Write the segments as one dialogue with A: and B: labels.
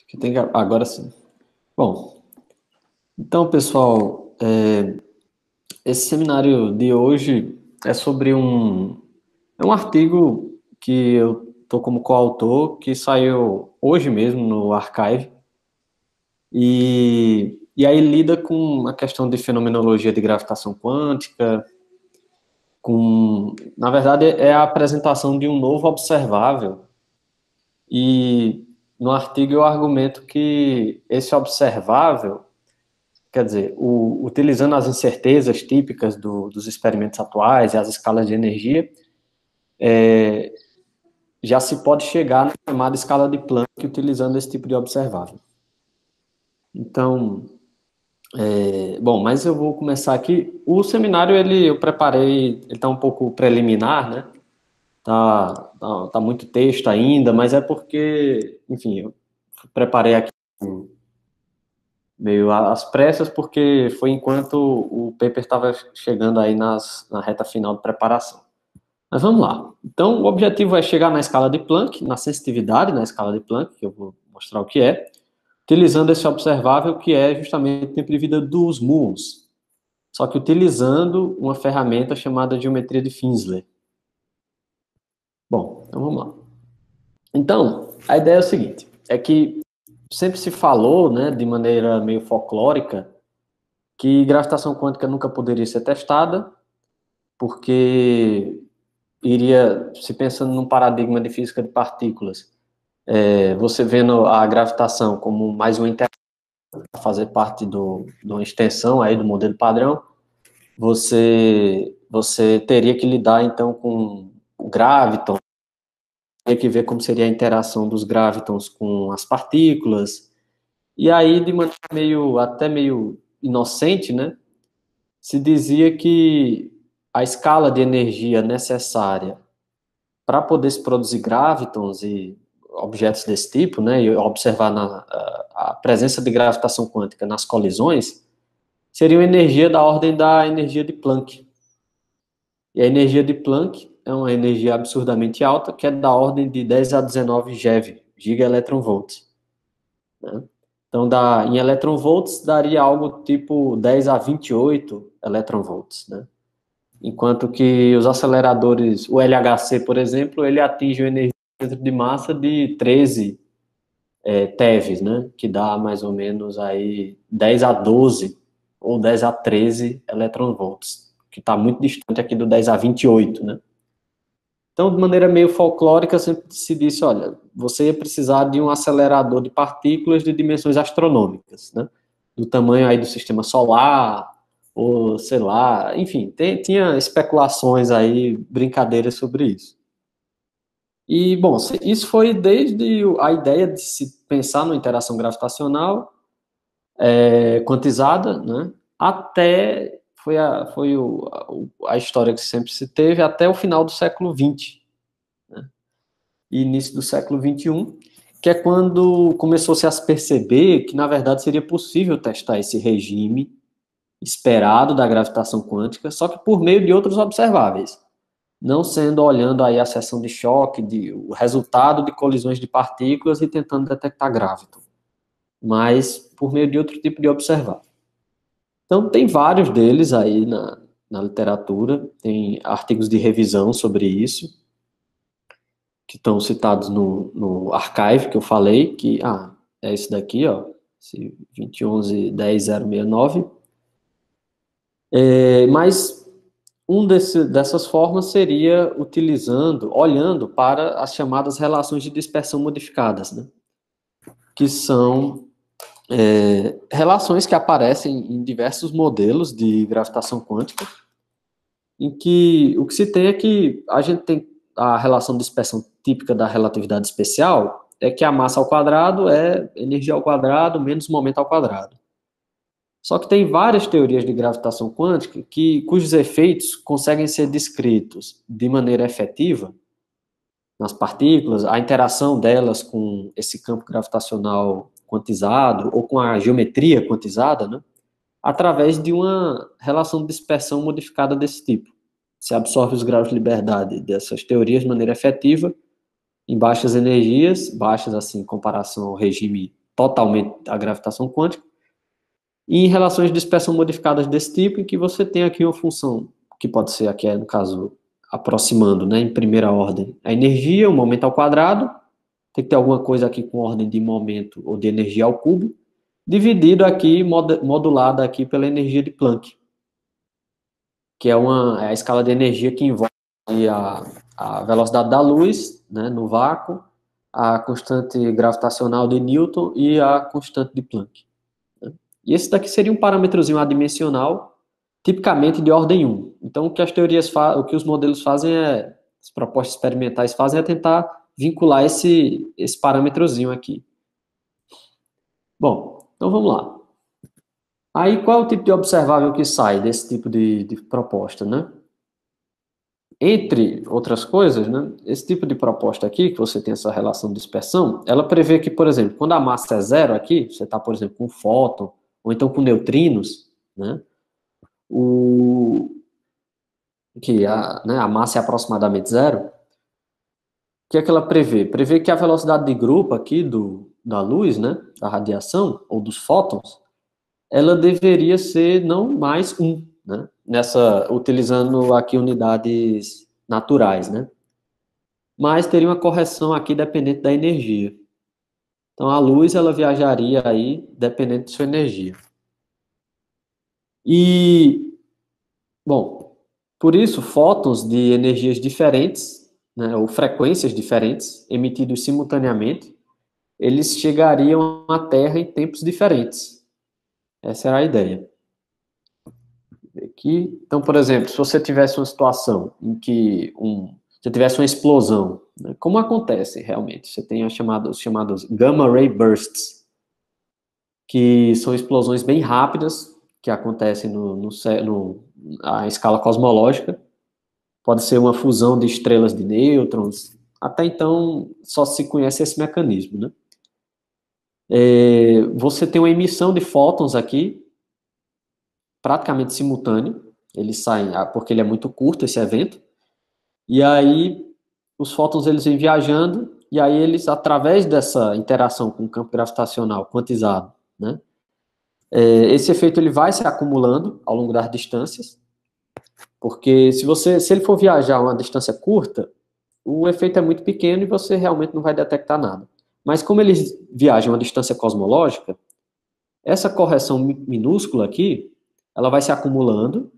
A: Que tem que... Agora sim. Bom, então, pessoal, esse seminário de hoje é sobre um artigo que eu estou como coautor, que saiu hoje mesmo no Archive, e aí lida com a questão de fenomenologia de gravitação quântica, na verdade, é a apresentação de um novo observável, e no artigo eu argumento que esse observável, quer dizer, utilizando as incertezas típicas dos experimentos atuais e as escalas de energia, já se pode chegar na chamada escala de Planck utilizando esse tipo de observável. Então, bom, mas eu vou começar aqui. O seminário, eu preparei, ele está um pouco preliminar, né? Tá muito texto ainda, mas é porque, enfim, eu preparei aqui meio às pressas, porque foi enquanto o paper estava chegando aí na reta final de preparação. Mas vamos lá. Então, o objetivo é chegar na escala de Planck, na sensitividade na escala de Planck, que eu vou mostrar o que é, utilizando esse observável que é justamente o tempo de vida dos muons, só que utilizando uma ferramenta chamada geometria de Finsler. Bom, então vamos lá. Então, a ideia é o seguinte, é que sempre se falou, né, de maneira meio folclórica, que gravitação quântica nunca poderia ser testada, porque iria, se pensando num paradigma de física de partículas, você vendo a gravitação como mais uma interação, fazer parte de uma extensão aí do modelo padrão, você teria que lidar, então, com o graviton, teria que ver como seria a interação dos gravitons com as partículas, e aí, de maneira até meio inocente, né, se dizia que a escala de energia necessária para poder se produzir gravitons e objetos desse tipo, né, e observar a presença de gravitação quântica nas colisões, seria uma energia da ordem da energia de Planck. E a energia de Planck é uma energia absurdamente alta, que é da ordem de 10 a 19 GeV, gigaelectronvolts. Né? Então, em eletronvolts, daria algo tipo 10 a 28 eletronvolts, né? Enquanto que os aceleradores, o LHC, por exemplo, ele atinge uma energia de massa de 13 TeVs, né? Que dá mais ou menos aí 10 a 12 ou 10 a 13 eletronvolts, que está muito distante aqui do 10 a 28, né? Então, de maneira meio folclórica, sempre se disse, olha, você ia precisar de um acelerador de partículas de dimensões astronômicas, né? Do tamanho aí do sistema solar, ou sei lá, enfim, tinha especulações aí, brincadeiras sobre isso. E, bom, isso foi desde a ideia de se pensar numa interação gravitacional quantizada, né, até, a história que sempre se teve, até o final do século XX, né, e início do século XXI, que é quando começou-se a se perceber que, na verdade, seria possível testar esse regime esperado da gravitação quântica, só que por meio de outros observáveis, não sendo olhando aí a seção de choque, o resultado de colisões de partículas e tentando detectar graviton, mas por meio de outro tipo de observável. Então, tem vários deles aí na literatura, tem artigos de revisão sobre isso, que estão citados no Archive, que eu falei, que, é esse daqui, ó, esse 2011-10069, mas dessas formas seria olhando para as chamadas relações de dispersão modificadas, né? Que são relações que aparecem em diversos modelos de gravitação quântica, em que o que se tem é que a gente tem a relação de dispersão típica da relatividade especial, é que a massa ao quadrado é energia ao quadrado menos momento ao quadrado. Só que tem várias teorias de gravitação quântica cujos efeitos conseguem ser descritos de maneira efetiva nas partículas, a interação delas com esse campo gravitacional quantizado ou com a geometria quantizada, né, através de uma relação de dispersão modificada desse tipo. Se absorve os graus de liberdade dessas teorias de maneira efetiva em baixas energias, baixas assim em comparação ao regime totalmente a gravitação quântica, e em relações de dispersão modificadas desse tipo, em que você tem aqui uma função, que pode ser aqui, no caso, aproximando, né, em primeira ordem, a energia, o momento ao quadrado, tem que ter alguma coisa aqui com ordem de momento ou de energia ao cubo, dividido aqui, modulada aqui pela energia de Planck, que é a escala de energia que envolve a velocidade da luz, né, no vácuo, a constante gravitacional de Newton e a constante de Planck. Né? E esse daqui seria um parâmetrozinho adimensional, tipicamente de ordem 1. Então, o que as teorias o que os modelos fazem as propostas experimentais fazem é tentar vincular esse parâmetrozinho aqui. Bom, então vamos lá. Aí, qual é o tipo de observável que sai desse tipo de proposta, né? Entre outras coisas, né, esse tipo de proposta aqui, que você tem essa relação de dispersão, ela prevê que, por exemplo, quando a massa é zero aqui, você está, por exemplo, com um fóton, ou então com neutrinos, né, a massa é aproximadamente zero, o que é que ela prevê? Prevê que a velocidade de grupo aqui da luz, né, da radiação, ou dos fótons, ela deveria ser não mais 1, né, utilizando aqui unidades naturais, né, mas teria uma correção aqui dependente da energia. Então, a luz, ela viajaria aí dependente de sua energia. E, bom, por isso, fótons de energias diferentes, né, ou frequências diferentes, emitidos simultaneamente, eles chegariam à Terra em tempos diferentes. Essa era a ideia. Aqui, então, por exemplo, se você tivesse uma situação em que você tivesse uma explosão, né, como acontece realmente? Você tem os chamados gamma ray bursts, que são explosões bem rápidas, que acontecem à escala cosmológica. Pode ser uma fusão de estrelas de nêutrons. Até então, só se conhece esse mecanismo, né? Você tem uma emissão de fótons aqui, praticamente simultâneo. Eles saem, porque ele é muito curto, esse evento. E aí, os fótons, eles vêm viajando, e aí eles, através dessa interação com o campo gravitacional quantizado, né? Esse efeito ele vai se acumulando ao longo das distâncias, porque se ele for viajar uma distância curta, o efeito é muito pequeno e você realmente não vai detectar nada. Mas como eles viajam uma distância cosmológica, essa correção minúscula aqui, ela vai se acumulando,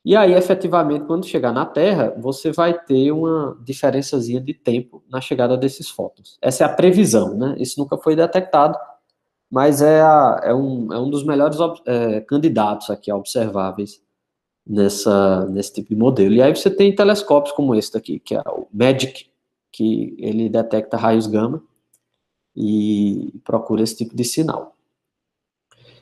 A: e aí, efetivamente, quando chegar na Terra, você vai ter uma diferençazinha de tempo na chegada desses fótons. Essa é a previsão, né? Isso nunca foi detectado, mas é um dos melhores candidatos aqui observáveis nesse tipo de modelo. E aí você tem telescópios como esse daqui, que é o MAGIC, que ele detecta raios gama e procura esse tipo de sinal.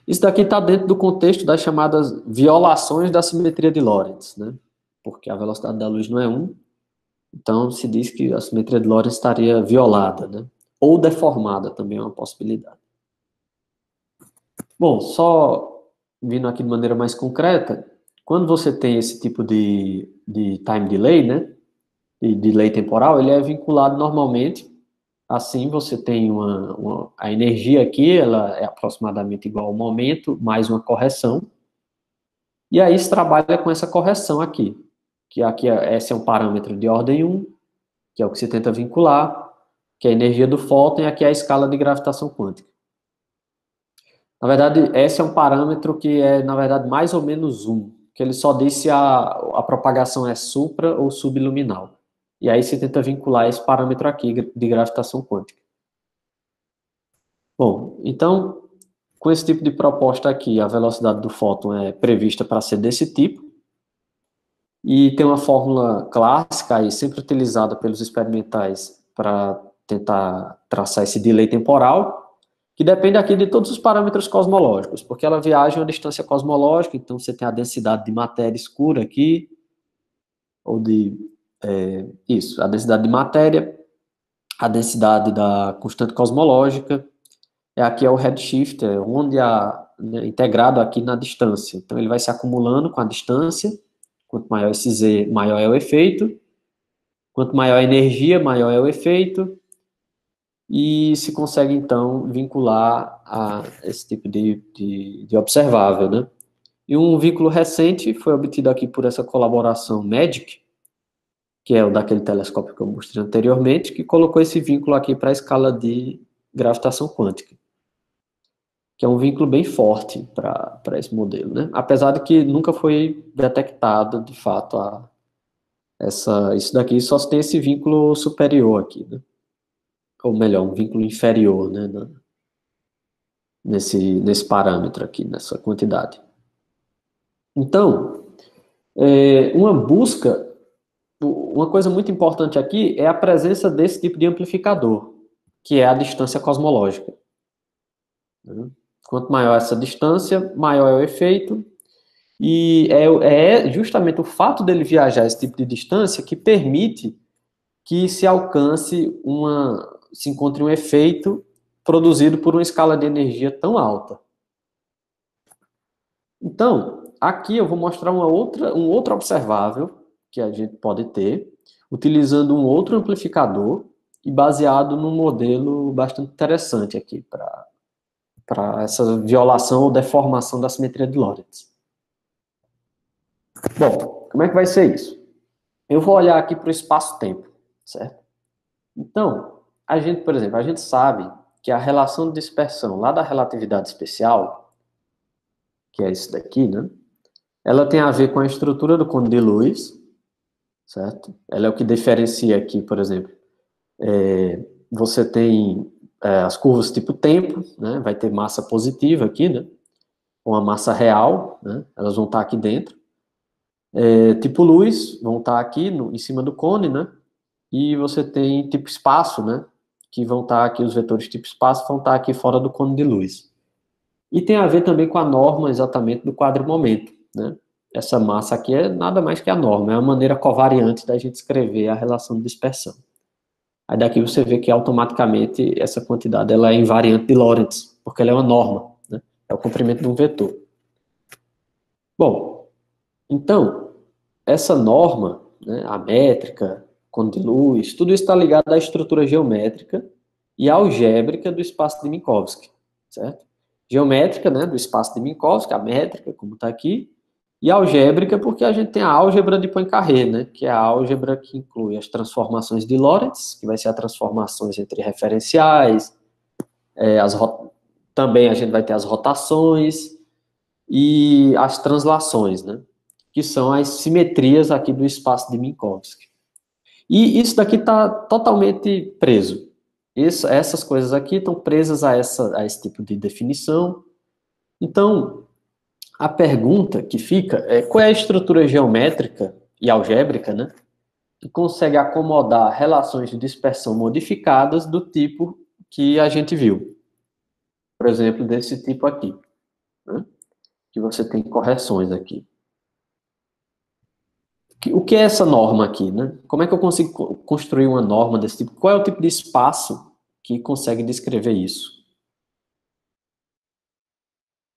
A: Isso daqui está dentro do contexto das chamadas violações da simetria de Lorentz, né? Porque a velocidade da luz não é 1, então se diz que a simetria de Lorentz estaria violada, né? Ou deformada também é uma possibilidade. Bom, só vindo aqui de maneira mais concreta, quando você tem esse tipo de time delay, né, de delay temporal, ele é vinculado normalmente, assim você tem a energia aqui, ela é aproximadamente igual ao momento, mais uma correção, e aí se trabalha com essa correção aqui, que aqui esse é um parâmetro de ordem 1, que é o que se tenta vincular, que é a energia do fóton, e aqui é a escala de gravitação quântica. Na verdade, esse é um parâmetro que é, na verdade, mais ou menos 1, que ele só diz se a propagação é supra ou subliminal. E aí você tenta vincular esse parâmetro aqui de gravitação quântica. Bom, então, com esse tipo de proposta aqui, a velocidade do fóton é prevista para ser desse tipo, e tem uma fórmula clássica e sempre utilizada pelos experimentais para tentar traçar esse delay temporal, que depende aqui de todos os parâmetros cosmológicos, porque ela viaja a uma distância cosmológica, então você tem a densidade de matéria escura aqui, ou a densidade de matéria, a densidade da constante cosmológica, aqui é o redshift, onde integrado aqui na distância. Então ele vai se acumulando com a distância, quanto maior esse Z, maior é o efeito, quanto maior a energia, maior é o efeito, e se consegue, então, vincular a esse tipo de observável, né? E um vínculo recente foi obtido aqui por essa colaboração MEDIC, que é o daquele telescópio que eu mostrei anteriormente, que colocou esse vínculo aqui para a escala de gravitação quântica, que é um vínculo bem forte para esse modelo, né? Apesar de que nunca foi detectado, de fato, isso daqui só tem esse vínculo superior aqui, né? Ou melhor, um vínculo inferior, né? Nesse parâmetro aqui, nessa quantidade. Então, uma coisa muito importante aqui é a presença desse tipo de amplificador, que é a distância cosmológica. Quanto maior essa distância, maior é o efeito, e é justamente o fato dele viajar esse tipo de distância que permite que se encontre um efeito produzido por uma escala de energia tão alta. Então, aqui eu vou mostrar um outro observável que a gente pode ter, utilizando um outro amplificador e baseado num modelo bastante interessante aqui para essa violação ou deformação da simetria de Lorentz. Bom, como é que vai ser isso? Eu vou olhar aqui para o espaço-tempo, certo? Então, por exemplo, a gente sabe que a relação de dispersão lá da relatividade especial, que é isso daqui, né? Ela tem a ver com a estrutura do cone de luz, certo? Ela é o que diferencia aqui, por exemplo, você tem as curvas tipo tempo, né? Vai ter massa positiva aqui, né? Com a massa real, né? Elas vão estar aqui dentro. Tipo luz, vão estar aqui em cima do cone, né? E você tem tipo espaço, né? Que vão estar aqui, os vetores tipo espaço vão estar aqui fora do cone de luz. E tem a ver também com a norma exatamente do quadrimomento, né? Essa massa aqui é nada mais que a norma, é a maneira covariante da gente escrever a relação de dispersão. Aí daqui você vê que automaticamente essa quantidade ela é invariante de Lorentz, porque ela é uma norma, né? É o comprimento de um vetor. Bom, então, essa norma, né, a métrica, cone de luz, tudo isso está ligado à estrutura geométrica e algébrica do espaço de Minkowski, certo? Geométrica, né, do espaço de Minkowski, a métrica, como está aqui, e algébrica porque a gente tem a álgebra de Poincaré, né, que é a álgebra que inclui as transformações de Lorentz, que vai ser as transformações entre referenciais, também a gente vai ter as rotações e as translações, né, que são as simetrias aqui do espaço de Minkowski. E isso daqui está totalmente preso. Essas coisas aqui estão presas a esse tipo de definição. Então, a pergunta que fica é qual é a estrutura geométrica e algébrica, né, que consegue acomodar relações de dispersão modificadas do tipo que a gente viu. Por exemplo, desse tipo aqui, né, que você tem correções aqui. O que é essa norma aqui, né? Como é que eu consigo construir uma norma desse tipo? Qual é o tipo de espaço que consegue descrever isso?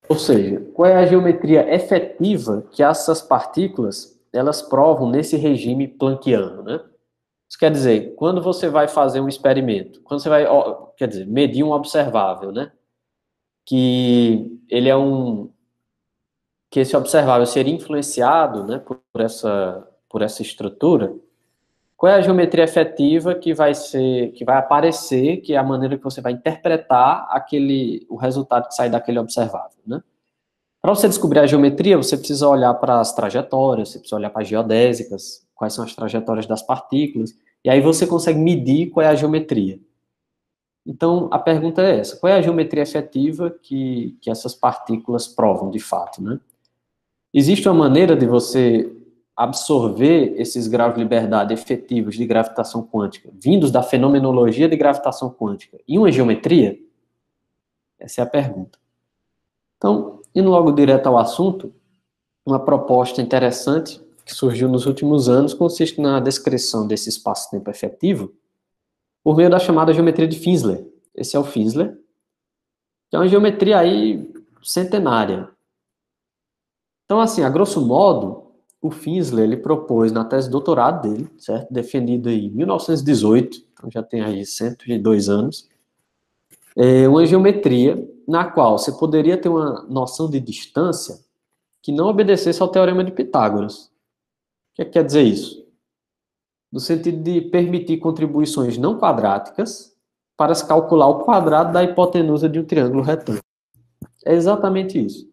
A: Ou seja, qual é a geometria efetiva que essas partículas elas provam nesse regime planckiano, né? Isso quer dizer, quando você vai fazer um experimento, quando você vai, quer dizer, medir um observável, né? Que esse observável seria influenciado, né, por essa estrutura. Qual é a geometria efetiva que vai aparecer, que é a maneira que você vai interpretar o resultado que sai daquele observável, né? Para você descobrir a geometria, você precisa olhar para as trajetórias, você precisa olhar para as geodésicas, quais são as trajetórias das partículas, e aí você consegue medir qual é a geometria. Então, a pergunta é essa: qual é a geometria efetiva que essas partículas provam de fato, né? Existe uma maneira de você absorver esses graus de liberdade efetivos de gravitação quântica, vindos da fenomenologia de gravitação quântica, em uma geometria? Essa é a pergunta. Então, indo logo direto ao assunto, uma proposta interessante que surgiu nos últimos anos consiste na descrição desse espaço-tempo efetivo por meio da chamada geometria de Finsler. Esse é o Finsler, que é uma geometria aí centenária. Então, assim, a grosso modo, o Finsler, ele propôs na tese de doutorado dele, certo? Defendido em 1918, então já tem aí 102 anos, É uma geometria na qual você poderia ter uma noção de distância que não obedecesse ao Teorema de Pitágoras. O que quer dizer isso? No sentido de permitir contribuições não quadráticas para se calcular o quadrado da hipotenusa de um triângulo retângulo. É exatamente isso.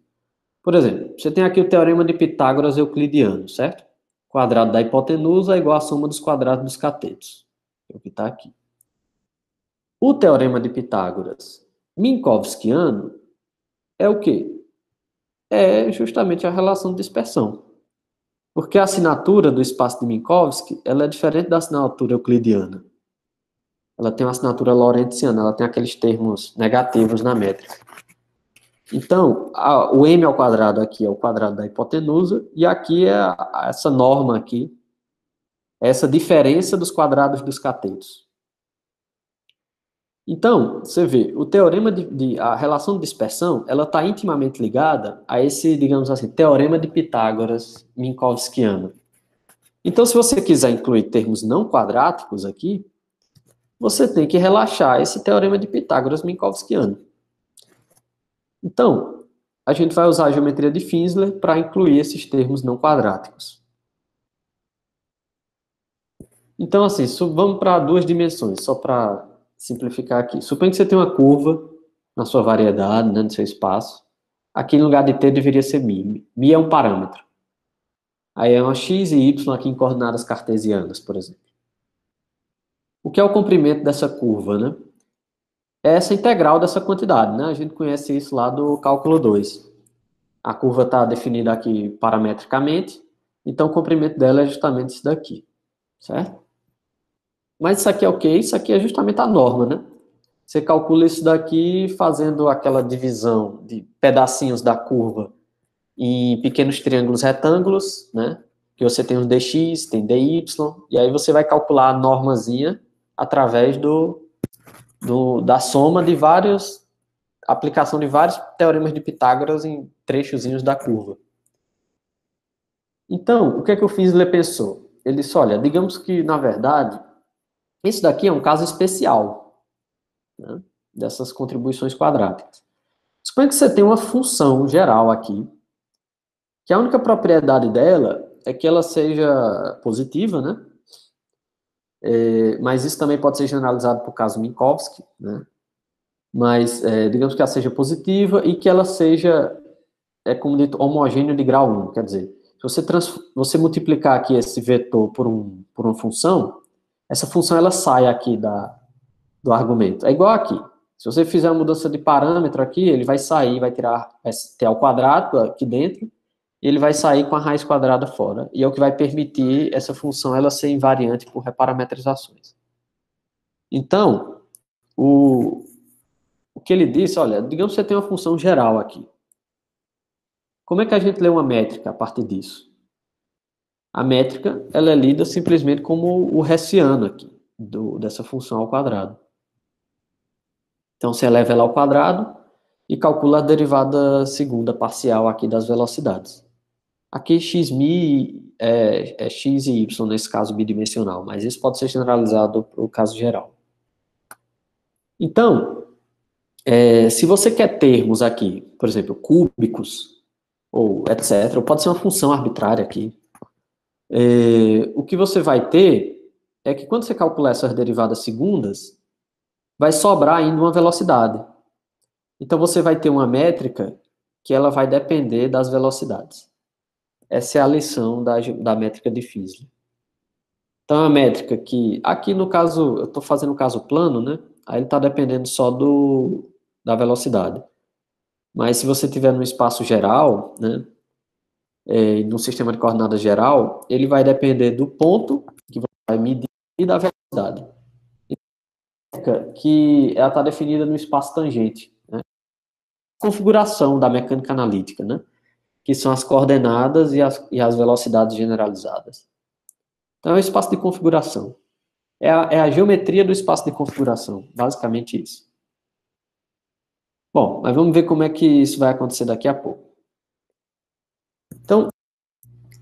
A: Por exemplo, você tem aqui o Teorema de Pitágoras euclidiano, certo? O quadrado da hipotenusa é igual à soma dos quadrados dos catetos. É o que está aqui. O Teorema de Pitágoras minkowskiano é o quê? É justamente a relação de dispersão. Porque a assinatura do espaço de Minkowski, ela é diferente da assinatura euclidiana. Ela tem uma assinatura lorentziana, ela tem aqueles termos negativos na métrica. Então, o m ao quadrado aqui é o quadrado da hipotenusa, e aqui é essa norma aqui, essa diferença dos quadrados dos catetos. Então, você vê, o teorema a relação de dispersão, ela está intimamente ligada a esse, digamos assim, teorema de Pitágoras minkowskiano. Então, se você quiser incluir termos não quadráticos aqui, você tem que relaxar esse teorema de Pitágoras minkowskiano. Então, a gente vai usar a geometria de Finsler para incluir esses termos não quadráticos. Então, assim, vamos para duas dimensões, só para simplificar aqui. Suponha que você tem uma curva na sua variedade, né, no seu espaço. Aqui, no lugar de t, deveria ser μ. μ é um parâmetro. Aí é uma x e y aqui em coordenadas cartesianas, por exemplo. O que é o comprimento dessa curva, né? É essa integral dessa quantidade, né? A gente conhece isso lá do cálculo 2. A curva está definida aqui parametricamente, então o comprimento dela é justamente isso daqui, certo? Mas isso aqui é o quê? Isso aqui é justamente a norma, né? Você calcula isso daqui fazendo aquela divisão de pedacinhos da curva em pequenos triângulos retângulos, né? Que você tem os dx, tem dy, e aí você vai calcular a normazinha através da soma de aplicação de vários teoremas de Pitágoras em trechozinhos da curva. Então, o que é que o Finsler pensou? Ele disse, olha, digamos que, na verdade, isso daqui é um caso especial, né, dessas contribuições quadráticas. Suponha que você tem uma função geral aqui, que a única propriedade dela é que ela seja positiva, né? Mas isso também pode ser generalizado para o caso Minkowski, né? Mas, digamos que ela seja positiva e que ela seja, como dito, homogêneo de grau 1. Quer dizer, se você multiplicar aqui esse vetor por uma função, essa função ela sai aqui do argumento. É igual aqui. Se você fizer uma mudança de parâmetro aqui, ele vai sair, vai ter ao quadrado aqui dentro, e ele vai sair com a raiz quadrada fora. E é o que vai permitir essa função ela ser invariante por reparametrizações. Então, o que ele disse, olha, digamos que você tem uma função geral aqui. Como é que a gente lê uma métrica a partir disso? A métrica, ela é lida simplesmente como o hessiano aqui, dessa função ao quadrado. Então, você eleva ela ao quadrado e calcula a derivada segunda parcial aqui das velocidades. Aqui, xmi é x e y, nesse caso bidimensional, mas isso pode ser generalizado para o caso geral. Então, se você quer termos aqui, por exemplo, cúbicos, ou etc., ou pode ser uma função arbitrária aqui, o que você vai ter é que quando você calcular essas derivadas segundas, vai sobrar ainda uma velocidade. Então, você vai ter uma métrica que ela vai depender das velocidades. Essa é a lição da métrica de Finsler. Então, a métrica que, aqui no caso, eu estou fazendo o caso plano, né? Aí ele está dependendo só da velocidade. Mas se você tiver no espaço geral, né? No sistema de coordenadas geral, ele vai depender do ponto que você vai medir e da velocidade. Que ela está definida no espaço tangente, né? Configuração da mecânica analítica, né? Que são as coordenadas e as velocidades generalizadas. Então, é o espaço de configuração. É a geometria do espaço de configuração, basicamente isso. Bom, mas vamos ver como é que isso vai acontecer daqui a pouco. Então,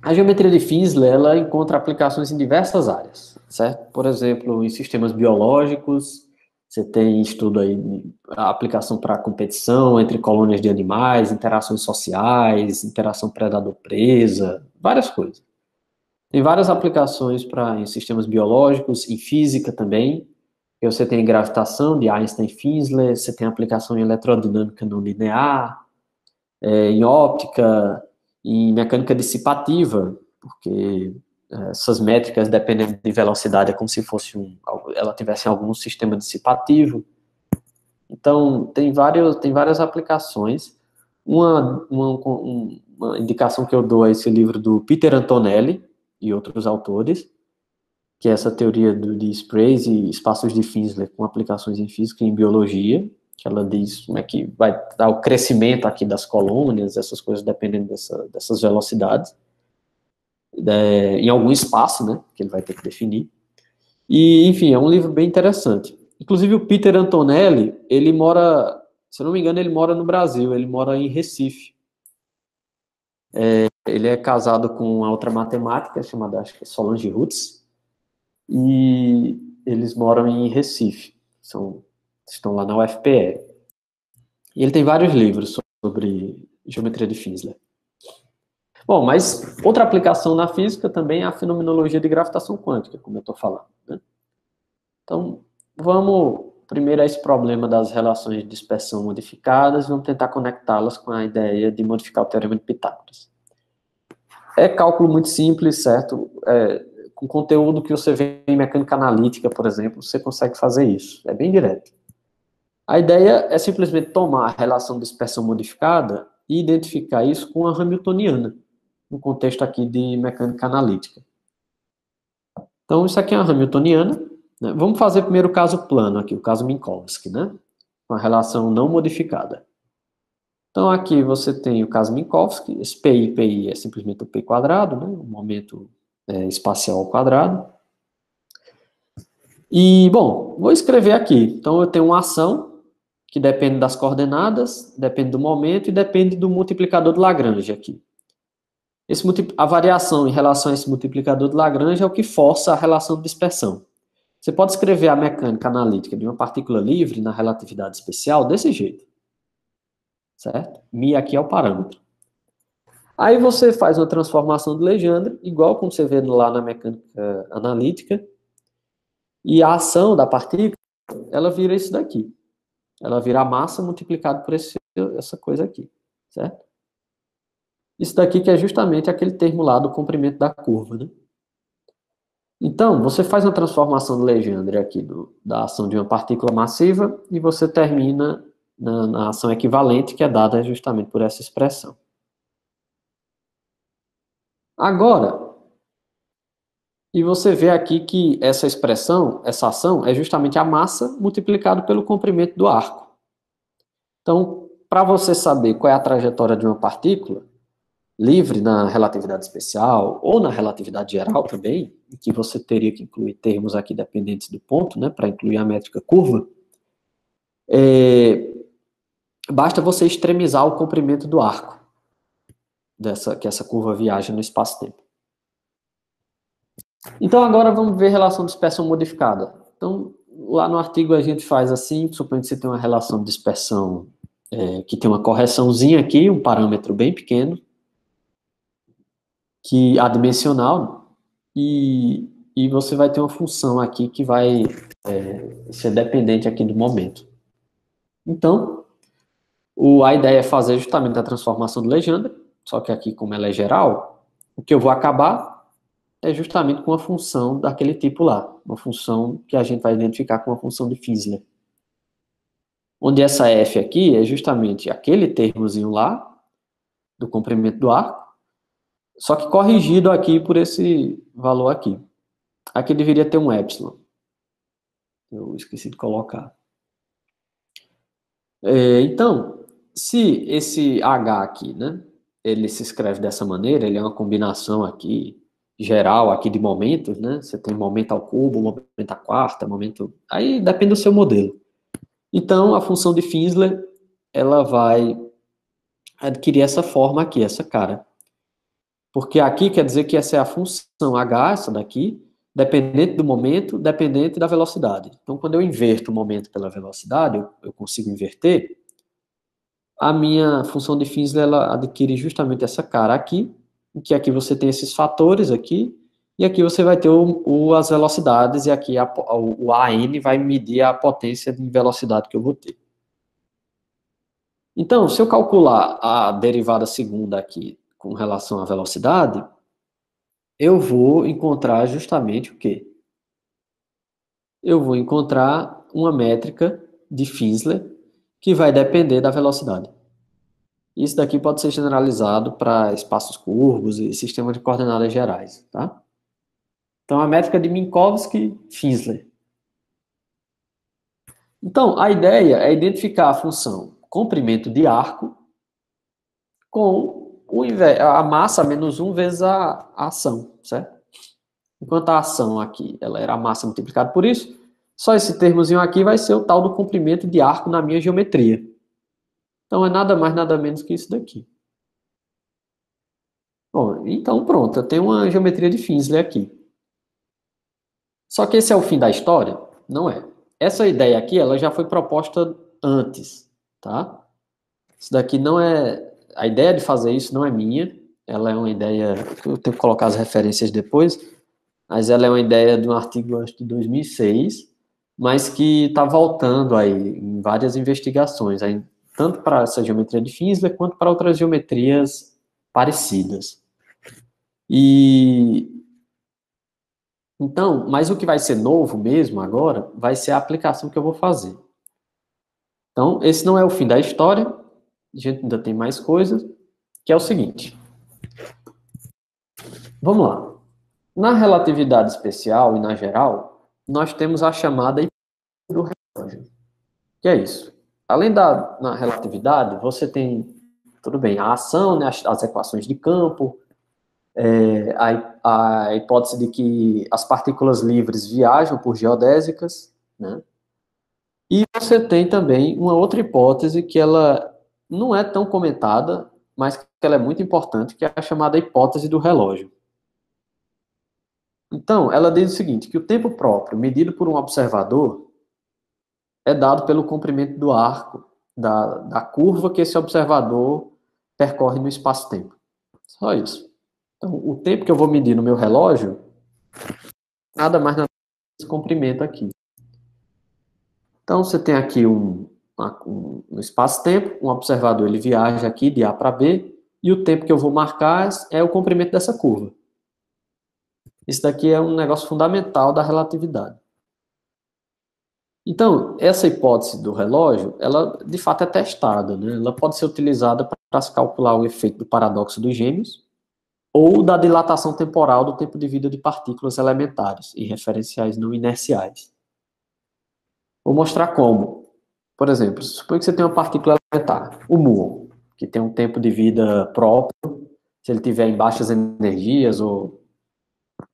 A: a geometria de Finsler, ela encontra aplicações em diversas áreas, certo? Por exemplo, em sistemas biológicos, Você tem estudo aí, a aplicação para competição entre colônias de animais, interações sociais, interação predador-presa, várias coisas. Tem várias aplicações em sistemas biológicos, em física também. Você tem gravitação de Einstein-Finsler, você tem aplicação em eletrodinâmica não linear, em óptica, em mecânica dissipativa, porque essas métricas, dependendo de velocidade, é como se fosse ela tivesse algum sistema dissipativo. Então, tem várias aplicações. Uma indicação que eu dou a esse livro do Peter Antonelli e outros autores, que é essa teoria de sprays e espaços de Finsler com aplicações em física e em biologia, que ela diz como é que vai dar o crescimento aqui das colônias, essas coisas dependendo dessas velocidades, em algum espaço, né, que ele vai ter que definir. E, enfim, é um livro bem interessante. Inclusive, o Peter Antonelli, ele mora, se eu não me engano, ele mora no Brasil, ele mora em Recife. Ele é casado com uma outra matemática, chamada, acho que é Solange Rutz, e eles moram em Recife, estão lá na UFPE. E ele tem vários livros sobre geometria de Finsler. Bom, mas outra aplicação na física também é a fenomenologia de gravitação quântica, como eu estou falando, né? Então, vamos primeiro a esse problema das relações de dispersão modificadas, vamos tentar conectá-las com a ideia de modificar o teorema de Pitágoras. É cálculo muito simples, certo? Com conteúdo que você vê em mecânica analítica, por exemplo, você consegue fazer isso. É bem direto. A ideia é simplesmente tomar a relação de dispersão modificada e identificar isso com a hamiltoniana, no contexto aqui de mecânica analítica. Então, isso aqui é a hamiltoniana, né? Vamos fazer primeiro o caso plano aqui, o caso Minkowski, né? Com a relação não modificada. Então, aqui você tem o caso Minkowski, esse PI é simplesmente o P quadrado, né? O momento espacial ao quadrado. E, bom, vou escrever aqui. Então, eu tenho uma ação que depende das coordenadas, depende do momento e depende do multiplicador de Lagrange aqui. A variação em relação a esse multiplicador de Lagrange é o que força a relação de dispersão. Você pode escrever a mecânica analítica de uma partícula livre na relatividade especial desse jeito. Certo? Mi aqui é o parâmetro. Aí você faz uma transformação de Legendre, igual como você vê lá na mecânica analítica, e a ação da partícula, ela vira isso daqui. Ela vira a massa multiplicado por essa coisa aqui, certo? Isso daqui que é justamente aquele termo lá do comprimento da curva, né? Então, você faz uma transformação de Legendre aqui da ação de uma partícula massiva e você termina na ação equivalente, que é dada justamente por essa expressão. Agora, e você vê aqui que essa expressão, essa ação, é justamente a massa multiplicado pelo comprimento do arco. Então, para você saber qual é a trajetória de uma partícula, livre na relatividade especial, ou na relatividade geral também, em que você teria que incluir termos aqui dependentes do ponto, né, para incluir a métrica curva, basta você extremizar o comprimento do arco, que essa curva viaja no espaço-tempo. Então, agora vamos ver relação de dispersão modificada. Então, lá no artigo a gente faz assim, suponho que você tem uma relação de dispersão que tem uma correçãozinha aqui, um parâmetro bem pequeno, que adimensional, e você vai ter uma função aqui que vai ser dependente aqui do momento. Então, a ideia é fazer justamente a transformação de Legendre, só que aqui, como ela é geral, o que eu vou acabar é justamente com a função daquele tipo lá, uma função que a gente vai identificar com a função de Finsler. Onde essa f aqui é justamente aquele termozinho lá, do comprimento do arco, só que corrigido aqui por esse valor aqui. Aqui deveria ter um epsilon. Eu esqueci de colocar. Então, se esse H aqui, né, ele se escreve dessa maneira, ele é uma combinação aqui, geral, aqui de momentos, né? Você tem momento ao cubo, momento à quarta, momento... Aí depende do seu modelo. Então, a função de Finsler, ela vai adquirir essa forma aqui, essa cara. Porque aqui quer dizer que essa é a função H, essa daqui, dependente do momento, dependente da velocidade. Então, quando eu inverto o momento pela velocidade, eu consigo inverter, a minha função de Finsler, ela adquire justamente essa cara aqui, em que aqui você tem esses fatores aqui, e aqui você vai ter as velocidades, e aqui o AN vai medir a potência de velocidade que eu vou ter. Então, se eu calcular a derivada segunda aqui com relação à velocidade, eu vou encontrar justamente o quê? Eu vou encontrar uma métrica de Finsler que vai depender da velocidade. Isso daqui pode ser generalizado para espaços curvos e sistemas de coordenadas gerais, tá? Então, a métrica de Minkowski-Finsler. Então, a ideia é identificar a função comprimento de arco com a massa menos 1 vezes a ação, certo? Enquanto a ação aqui, ela era a massa multiplicada por isso, só esse termozinho aqui vai ser o tal do comprimento de arco na minha geometria. Então, é nada mais, nada menos que isso daqui. Bom, então pronto, eu tenho uma geometria de Finsler aqui. Só que esse é o fim da história? Não é. Essa ideia aqui, ela já foi proposta antes, tá? Isso daqui não é... A ideia de fazer isso não é minha, ela é uma ideia... Eu tenho que colocar as referências depois, mas ela é uma ideia de um artigo, acho, de 2006, mas que está voltando aí em várias investigações, aí, tanto para essa geometria de Finsler, quanto para outras geometrias parecidas. E... Então, mas o que vai ser novo mesmo agora, vai ser a aplicação que eu vou fazer. Então, esse não é o fim da história, a gente ainda tem mais coisas, que é o seguinte. Vamos lá. Na relatividade especial e na geral, nós temos a chamada hipótese do relógio. Que é isso? Além na relatividade, você tem, tudo bem, a ação, né, as equações de campo, a hipótese de que as partículas livres viajam por geodésicas, né? E você tem também uma outra hipótese que ela não é tão comentada, mas que ela é muito importante, que é a chamada hipótese do relógio. Então, ela diz o seguinte, que o tempo próprio, medido por um observador, é dado pelo comprimento do arco da curva que esse observador percorre no espaço-tempo. Só isso. Então, o tempo que eu vou medir no meu relógio, nada mais nada menos que esse comprimento aqui. Então, você tem aqui um espaço-tempo, um observador ele viaja aqui de A para B, e o tempo que eu vou marcar é o comprimento dessa curva. Isso daqui é um negócio fundamental da relatividade. Então, essa hipótese do relógio, ela de fato é testada, né? Ela pode ser utilizada para se calcular o efeito do paradoxo dos gêmeos ou da dilatação temporal do tempo de vida de partículas elementares e referenciais não inerciais. Vou mostrar como. Por exemplo, suponha que você tem uma partícula elementar, o muon, que tem um tempo de vida próprio, se ele tiver em baixas energias, ou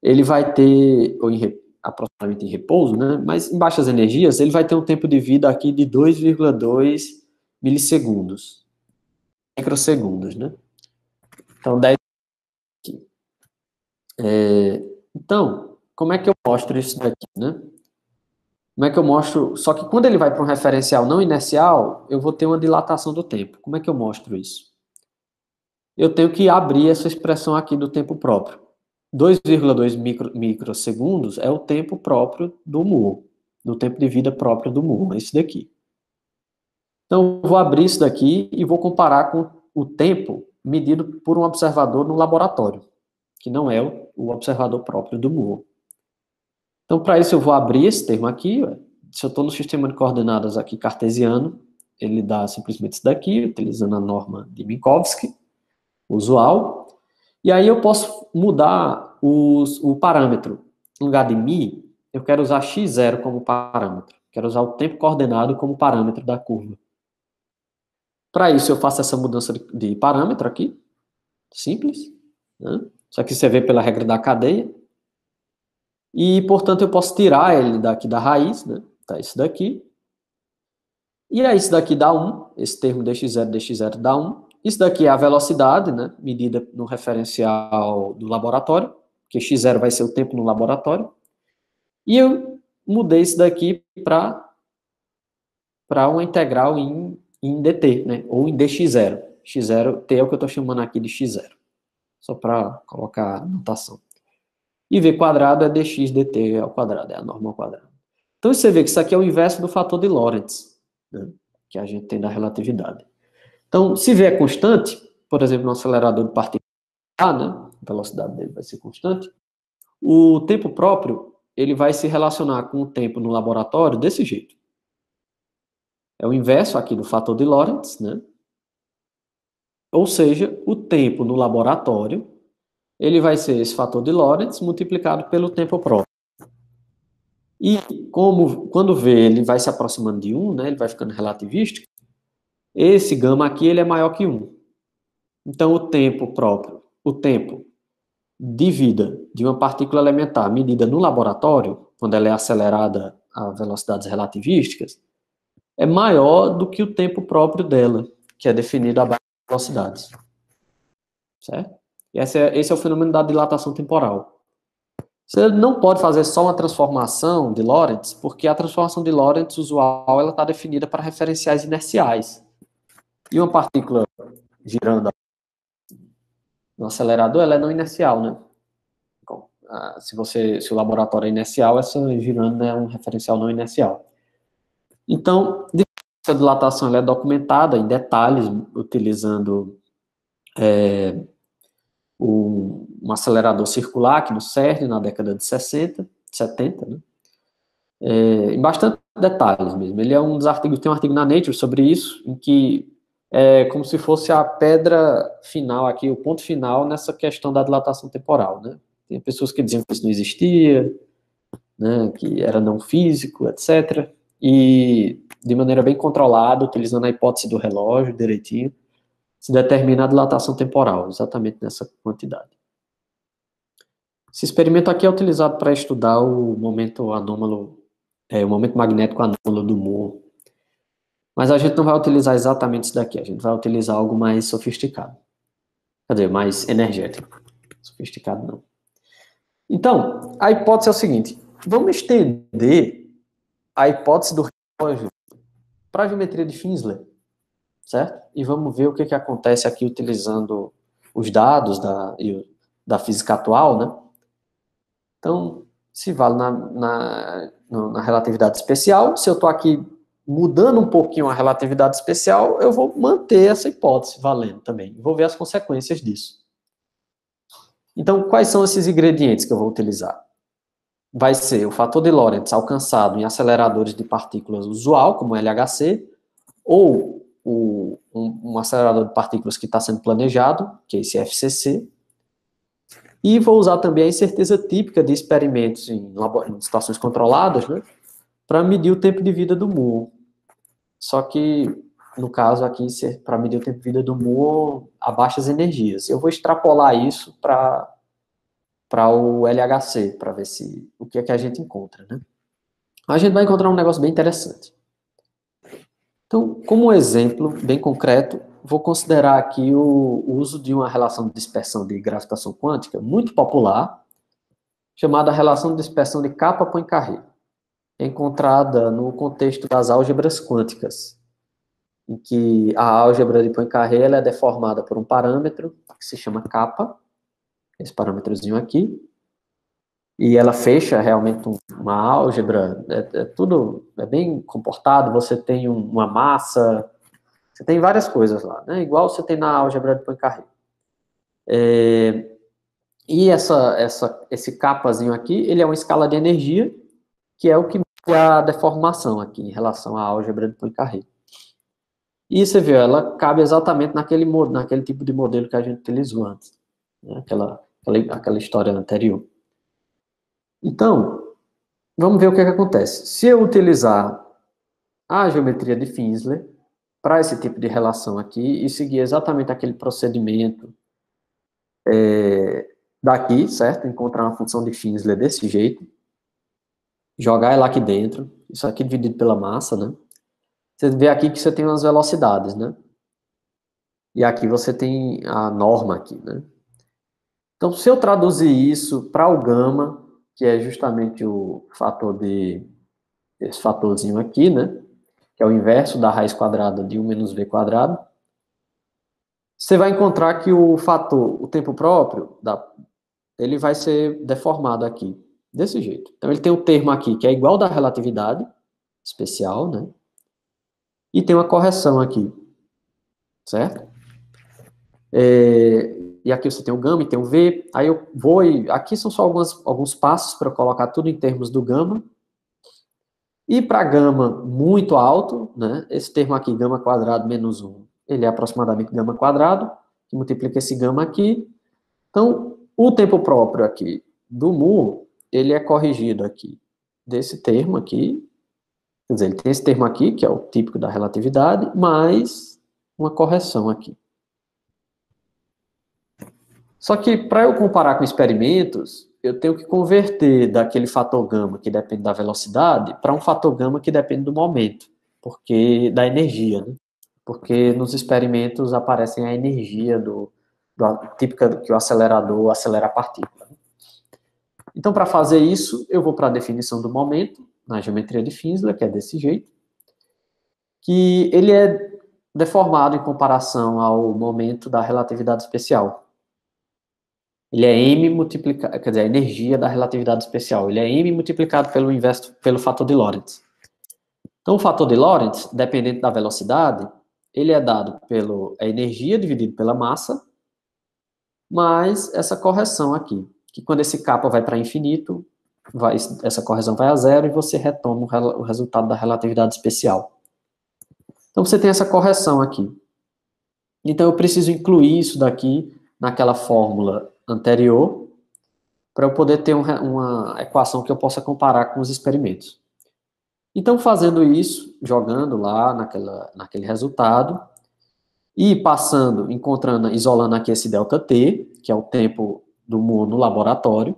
A: ele vai ter, aproximadamente em repouso, né? Mas em baixas energias, ele vai ter um tempo de vida aqui de 2,2 milissegundos, microsegundos, né? Então, 10 aqui. Então, como é que eu mostro isso daqui, né? Como é que eu mostro? Só que quando ele vai para um referencial não inercial, eu vou ter uma dilatação do tempo. Como é que eu mostro isso? Eu tenho que abrir essa expressão aqui do tempo próprio. 2,2 microsegundos é o tempo próprio do muon, do tempo de vida próprio do muon, é esse daqui. Então, eu vou abrir isso daqui e vou comparar com o tempo medido por um observador no laboratório, que não é o observador próprio do muon. Então, para isso, eu vou abrir esse termo aqui. Se eu estou no sistema de coordenadas aqui cartesiano, ele dá simplesmente isso daqui, utilizando a norma de Minkowski, usual. E aí eu posso mudar o parâmetro. No lugar de mi, eu quero usar x0 como parâmetro. Quero usar o tempo coordenado como parâmetro da curva. Para isso, eu faço essa mudança de parâmetro aqui. Simples. Né? Só que você vê pela regra da cadeia. E, portanto, eu posso tirar ele daqui da raiz, né? Tá isso daqui. E aí, isso daqui dá 1. Esse termo dx0 dá 1. Isso daqui é a velocidade, né? Medida no referencial do laboratório, que x0 vai ser o tempo no laboratório. E eu mudei isso daqui para uma integral em dt, né? Ou em dx0. X0, t é o que eu estou chamando aqui de x0. Só para colocar a notação. E v quadrado é dx dt ao quadrado, é a norma ao quadrado. Então você vê que isso aqui é o inverso do fator de Lorentz, né? Que a gente tem da relatividade. Então, se v é constante, por exemplo, no acelerador de partículas A, né? A velocidade dele vai ser constante. O tempo próprio, ele vai se relacionar com o tempo no laboratório desse jeito. É o inverso aqui do fator de Lorentz, né? Ou seja, o tempo no laboratório, ele vai ser esse fator de Lorentz multiplicado pelo tempo próprio. E como quando v ele vai se aproximando de 1, né, ele vai ficando relativístico, esse gama aqui ele é maior que 1. Então o tempo próprio, o tempo de vida de uma partícula elementar medida no laboratório, quando ela é acelerada a velocidades relativísticas, é maior do que o tempo próprio dela, que é definido a base de velocidades. Certo? Esse é o fenômeno da dilatação temporal. Você não pode fazer só uma transformação de Lorentz, porque a transformação de Lorentz usual ela está definida para referenciais inerciais. E uma partícula girando no acelerador, ela é não inercial, né? Bom, se o laboratório é inercial, essa girando é um referencial não inercial. Então, essa dilatação ela é documentada em detalhes, utilizando um acelerador circular aqui no CERN, na década de 60, 70, né? Em bastante detalhes mesmo. Ele é um dos artigos, tem um artigo na Nature sobre isso, em que é como se fosse a pedra final aqui, o ponto final nessa questão da dilatação temporal, né? Tem pessoas que diziam que isso não existia, né, que era não físico, etc. E de maneira bem controlada, utilizando a hipótese do relógio direitinho, se determina a dilatação temporal, exatamente nessa quantidade. Esse experimento aqui é utilizado para estudar o momento anômalo, o momento magnético anômalo do Moore. Mas a gente não vai utilizar exatamente isso daqui, a gente vai utilizar algo mais sofisticado. Quer dizer, mais energético. Sofisticado não. Então, a hipótese é o seguinte, vamos estender a hipótese do relógio para a geometria de Finsler, certo? E vamos ver o que acontece aqui utilizando os dados da física atual, né? Então, se vale na relatividade especial, se eu estou aqui mudando um pouquinho a relatividade especial, eu vou manter essa hipótese valendo também. Vou ver as consequências disso. Então, quais são esses ingredientes que eu vou utilizar? Vai ser o fator de Lorentz alcançado em aceleradores de partículas usual, como o LHC, ou um acelerador de partículas que está sendo planejado, que é esse FCC, e vou usar também a incerteza típica de experimentos em situações controladas, né, para medir o tempo de vida do Moore. Só que, no caso aqui, para medir o tempo de vida do Moore a baixas energias. Eu vou extrapolar isso para o LHC, para ver o que é que a gente encontra, né? A gente vai encontrar um negócio bem interessante. Então, como um exemplo bem concreto, vou considerar aqui o uso de uma relação de dispersão de gravitação quântica muito popular, chamada relação de dispersão de Kappa-Poincaré, que é encontrada no contexto das álgebras quânticas, em que a álgebra de Poincaré ela é deformada por um parâmetro que se chama kappa, esse parâmetrozinho aqui, e ela fecha realmente uma álgebra, tudo bem comportado, você tem uma massa, você tem várias coisas lá, né? Igual você tem na álgebra de Poincaré. E esse capazinho aqui, ele é uma escala de energia, que é o que mede a deformação aqui em relação à álgebra de Poincaré. E você vê, ela cabe exatamente naquele tipo de modelo que a gente utilizou antes, né? Aquela história anterior. Então, vamos ver o que acontece. Se eu utilizar a geometria de Finsler para esse tipo de relação aqui e seguir exatamente aquele procedimento daqui, certo? Encontrar uma função de Finsler desse jeito, jogar ela aqui dentro, isso aqui dividido pela massa, né? Você vê aqui que você tem umas velocidades, né? E aqui você tem a norma aqui, né? Então, se eu traduzir isso para o gama, que é justamente o fator esse fatorzinho aqui, né? Que é o inverso da raiz quadrada de 1 menos v quadrado. Você vai encontrar que o fator, o tempo próprio, ele vai ser deformado aqui, desse jeito. Então, ele tem um termo aqui que é igual da relatividade especial, né? E tem uma correção aqui, certo? E aqui você tem o gama e tem o v. Aí eu vou e... Aqui são só alguns passos para eu colocar tudo em termos do gama. E para gama muito alto, né? Esse termo aqui, gama quadrado menos 1, ele é aproximadamente gama quadrado, que multiplica esse gama aqui. Então, o tempo próprio aqui do mu, ele é corrigido aqui desse termo aqui. Quer dizer, ele tem esse termo aqui, que é o típico da relatividade, mais uma correção aqui. Só que, para eu comparar com experimentos, eu tenho que converter daquele fator gama, que depende da velocidade, para um fator gama que depende do momento, porque da energia, né? Porque nos experimentos aparecem a energia típica que o acelerador acelera a partícula. Então, para fazer isso, eu vou para a definição do momento, na geometria de Finsler, que é desse jeito, que ele é deformado em comparação ao momento da relatividade especial. Ele é m multiplicado, quer dizer, a energia da relatividade especial. Ele é m multiplicado pelo fator de Lorentz. Então, o fator de Lorentz, dependente da velocidade, ele é dado pela energia dividido pela massa, mais essa correção aqui, que quando esse kappa vai para infinito, essa correção vai a zero e você retoma o resultado da relatividade especial. Então, você tem essa correção aqui. Então, eu preciso incluir isso daqui naquela fórmula anterior, para eu poder ter uma equação que eu possa comparar com os experimentos. Então, fazendo isso, jogando lá naquele resultado, e passando, isolando aqui esse ΔT, que é o tempo do mu no laboratório,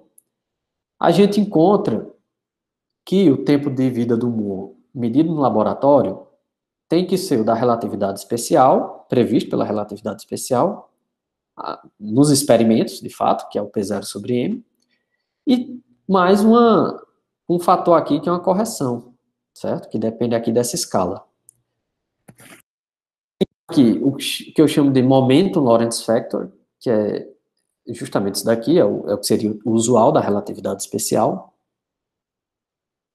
A: a gente encontra que o tempo de vida do mu medido no laboratório tem que ser o da relatividade especial, previsto pela relatividade especial, nos experimentos, de fato, que é o P0 sobre m, e mais um fator aqui que é uma correção, certo? Que depende aqui dessa escala. Aqui, o que eu chamo de momento Lorentz factor, que é justamente isso daqui, é o que seria o usual da relatividade especial.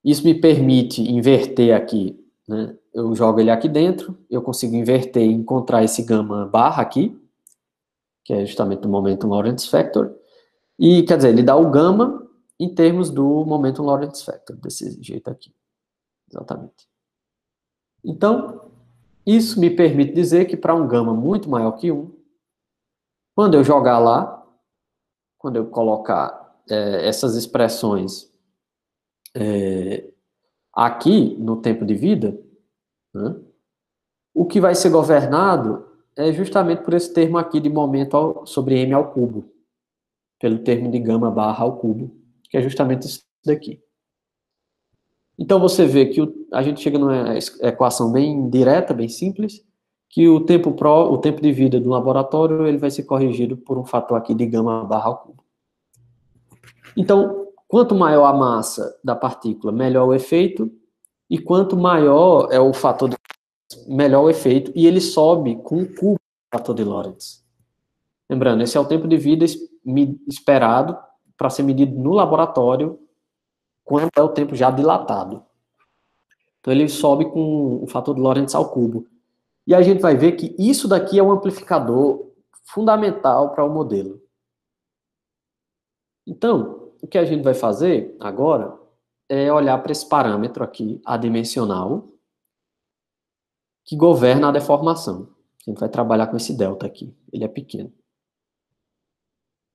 A: Isso me permite inverter aqui, né? Eu jogo ele aqui dentro, eu consigo inverter e encontrar esse gama barra aqui, que é justamente o momento Lorentz factor, e, quer dizer, ele dá o gama em termos do momento Lorentz factor, desse jeito aqui, exatamente. Então, isso me permite dizer que para um gama muito maior que 1, quando eu jogar lá, quando eu colocar essas expressões aqui no tempo de vida, né, o que vai ser governado é justamente por esse termo aqui de momento sobre m ao cubo, pelo termo de gama barra ao cubo, que é justamente isso daqui. Então você vê que a gente chega numa equação bem direta, bem simples, que o tempo de vida do laboratório ele vai ser corrigido por um fator aqui de gama barra ao cubo. Então, quanto maior a massa da partícula, melhor o efeito, e quanto maior é o fator de melhor o efeito, e ele sobe com o cubo do fator de Lorentz. Lembrando, esse é o tempo de vida esperado para ser medido no laboratório quando é o tempo já dilatado. Então, ele sobe com o fator de Lorentz ao cubo. E a gente vai ver que isso daqui é um amplificador fundamental para o modelo. Então, o que a gente vai fazer agora é olhar para esse parâmetro aqui, adimensional, que governa a deformação. A gente vai trabalhar com esse delta aqui, ele é pequeno.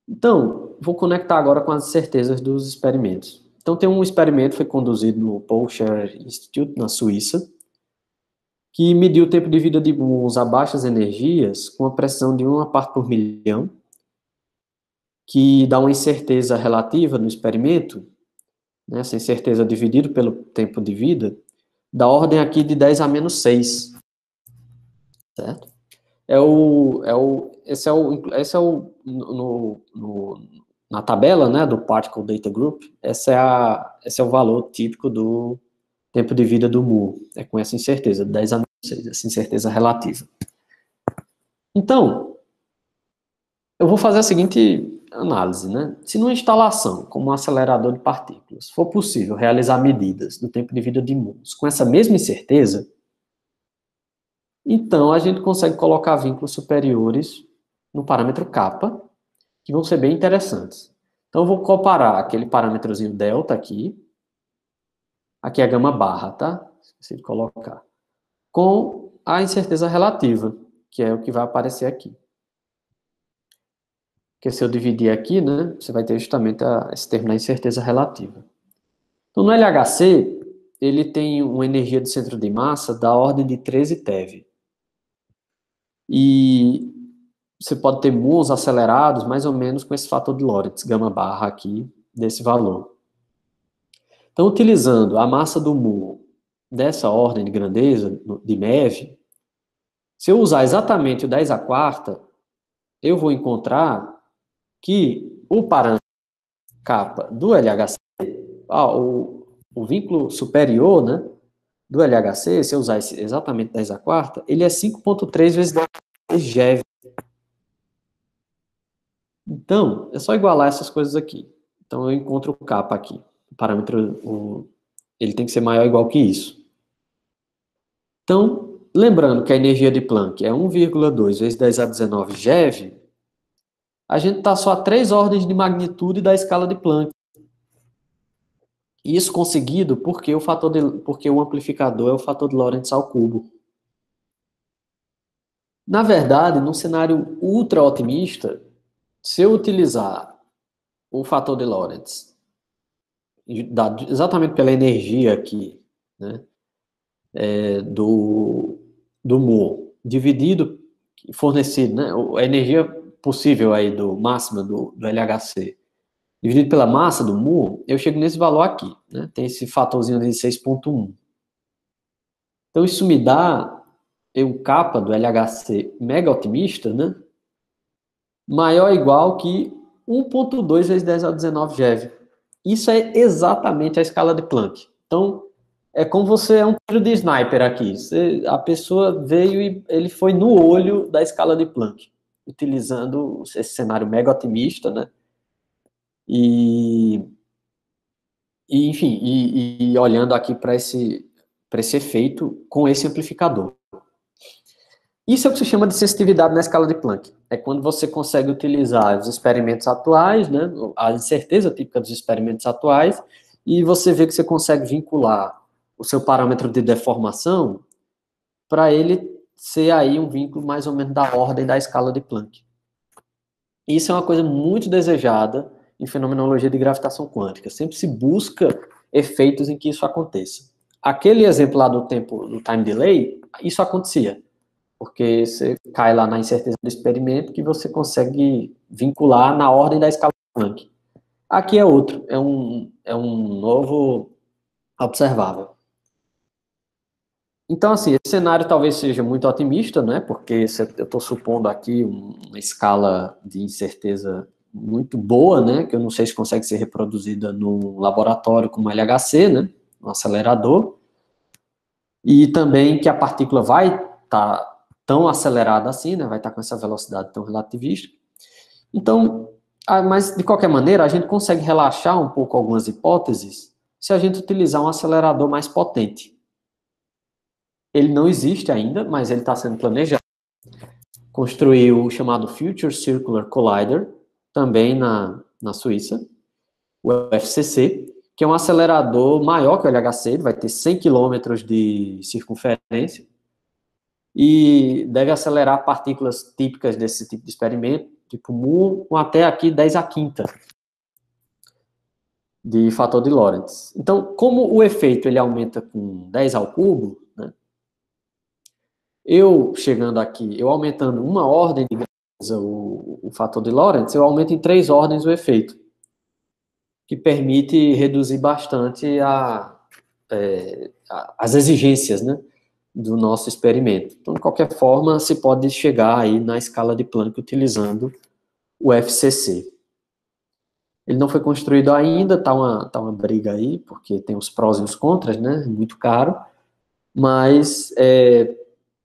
A: Então, vou conectar agora com as certezas dos experimentos. Então, tem um experimento que foi conduzido no Paul Scherrer Institute, na Suíça, que mediu o tempo de vida de muons a baixas energias com a pressão de 1 parte por milhão, que dá uma incerteza relativa no experimento, né, essa incerteza dividido pelo tempo de vida, da ordem aqui de 10 a menos 6, certo? Esse é o na tabela, né, do Particle Data Group, esse é o valor típico do tempo de vida do Moore, com essa incerteza, 10 a 6, essa incerteza relativa. Então, eu vou fazer a seguinte análise, né? Se numa instalação, como um acelerador de partículas, for possível realizar medidas do tempo de vida de Moore com essa mesma incerteza, então a gente consegue colocar vínculos superiores no parâmetro kappa, que vão ser bem interessantes. Então, eu vou comparar aquele parâmetrozinho delta aqui é a gama barra, tá? Esqueci de colocar. Com a incerteza relativa, que é o que vai aparecer aqui. Porque se eu dividir aqui, né, você vai ter justamente esse termo da incerteza relativa. Então, no LHC, ele tem uma energia de centro de massa da ordem de 13 TeV. E você pode ter muons acelerados mais ou menos com esse fator de Lorentz, gama barra aqui, desse valor. Então, utilizando a massa do muon dessa ordem de grandeza, de MeV, se eu usar exatamente o 10 a quarta, eu vou encontrar que o parâmetro kappa do LHC, o vínculo superior, né, do LHC, se eu usar exatamente 10 a quarta, ele é 5,3 vezes 10 GeV. Então, é só igualar essas coisas aqui. Então, eu encontro o kappa aqui. O parâmetro, ele tem que ser maior ou igual que isso. Então, lembrando que a energia de Planck é 1,2 vezes 10 a 19 GeV, a gente está só a 3 ordens de magnitude da escala de Planck. Isso conseguido porque porque o amplificador é o fator de Lorentz ao cubo. Na verdade, num cenário ultra otimista, se eu utilizar o fator de Lorentz, dado exatamente pela energia aqui, né, do Moore, dividido, fornecido, né, a energia possível aí máxima do LHC, dividido pela massa do Moore, eu chego nesse valor aqui, né, tem esse fatorzinho de 6,1. Então, isso me dá o kappa do LHC mega otimista, né, maior ou igual que 1,2 vezes 10 a 19 GeV. Isso é exatamente a escala de Planck. Então, é como você é um tiro de sniper aqui. A pessoa veio e ele foi no olho da escala de Planck, utilizando esse cenário mega otimista, né? Enfim, olhando aqui para esse efeito com esse amplificador. Isso é o que se chama de sensitividade na escala de Planck. É quando você consegue utilizar os experimentos atuais, né, a incerteza típica dos experimentos atuais, e você vê que você consegue vincular o seu parâmetro de deformação para ele ser aí um vínculo mais ou menos da ordem da escala de Planck. Isso é uma coisa muito desejada em fenomenologia de gravitação quântica. Sempre se busca efeitos em que isso aconteça. Aquele exemplo lá do time delay, isso acontecia. Porque você cai lá na incerteza do experimento que você consegue vincular na ordem da escala de Planck. Aqui é outro, é um novo observável. Então, assim, esse cenário talvez seja muito otimista, né? Porque eu estou supondo aqui uma escala de incerteza muito boa, né? Que eu não sei se consegue ser reproduzida no laboratório como LHC, né? No acelerador. E também que a partícula vai estar tão acelerada assim, né? Vai estar com essa velocidade tão relativista. Então, mas de qualquer maneira, a gente consegue relaxar um pouco algumas hipóteses se a gente utilizar um acelerador mais potente. Ele não existe ainda, mas ele está sendo planejado. Construir o chamado Future Circular Collider, também na Suíça, o FCC, que é um acelerador maior que o LHC, ele vai ter 100 km de circunferência, e deve acelerar partículas típicas desse tipo de experimento, tipo mu, com até aqui 10 a quinta de fator de Lorentz. Então, como o efeito ele aumenta com 10 ao cubo, né, chegando aqui, eu aumentando uma ordem de grandeza o fator de Lorentz, eu aumento em 3 ordens o efeito, que permite reduzir bastante as exigências, né, do nosso experimento. Então, de qualquer forma, se pode chegar aí na escala de Planck utilizando o FCC. Ele não foi construído ainda, tá uma briga aí, porque tem os prós e os contras, né? Muito caro, mas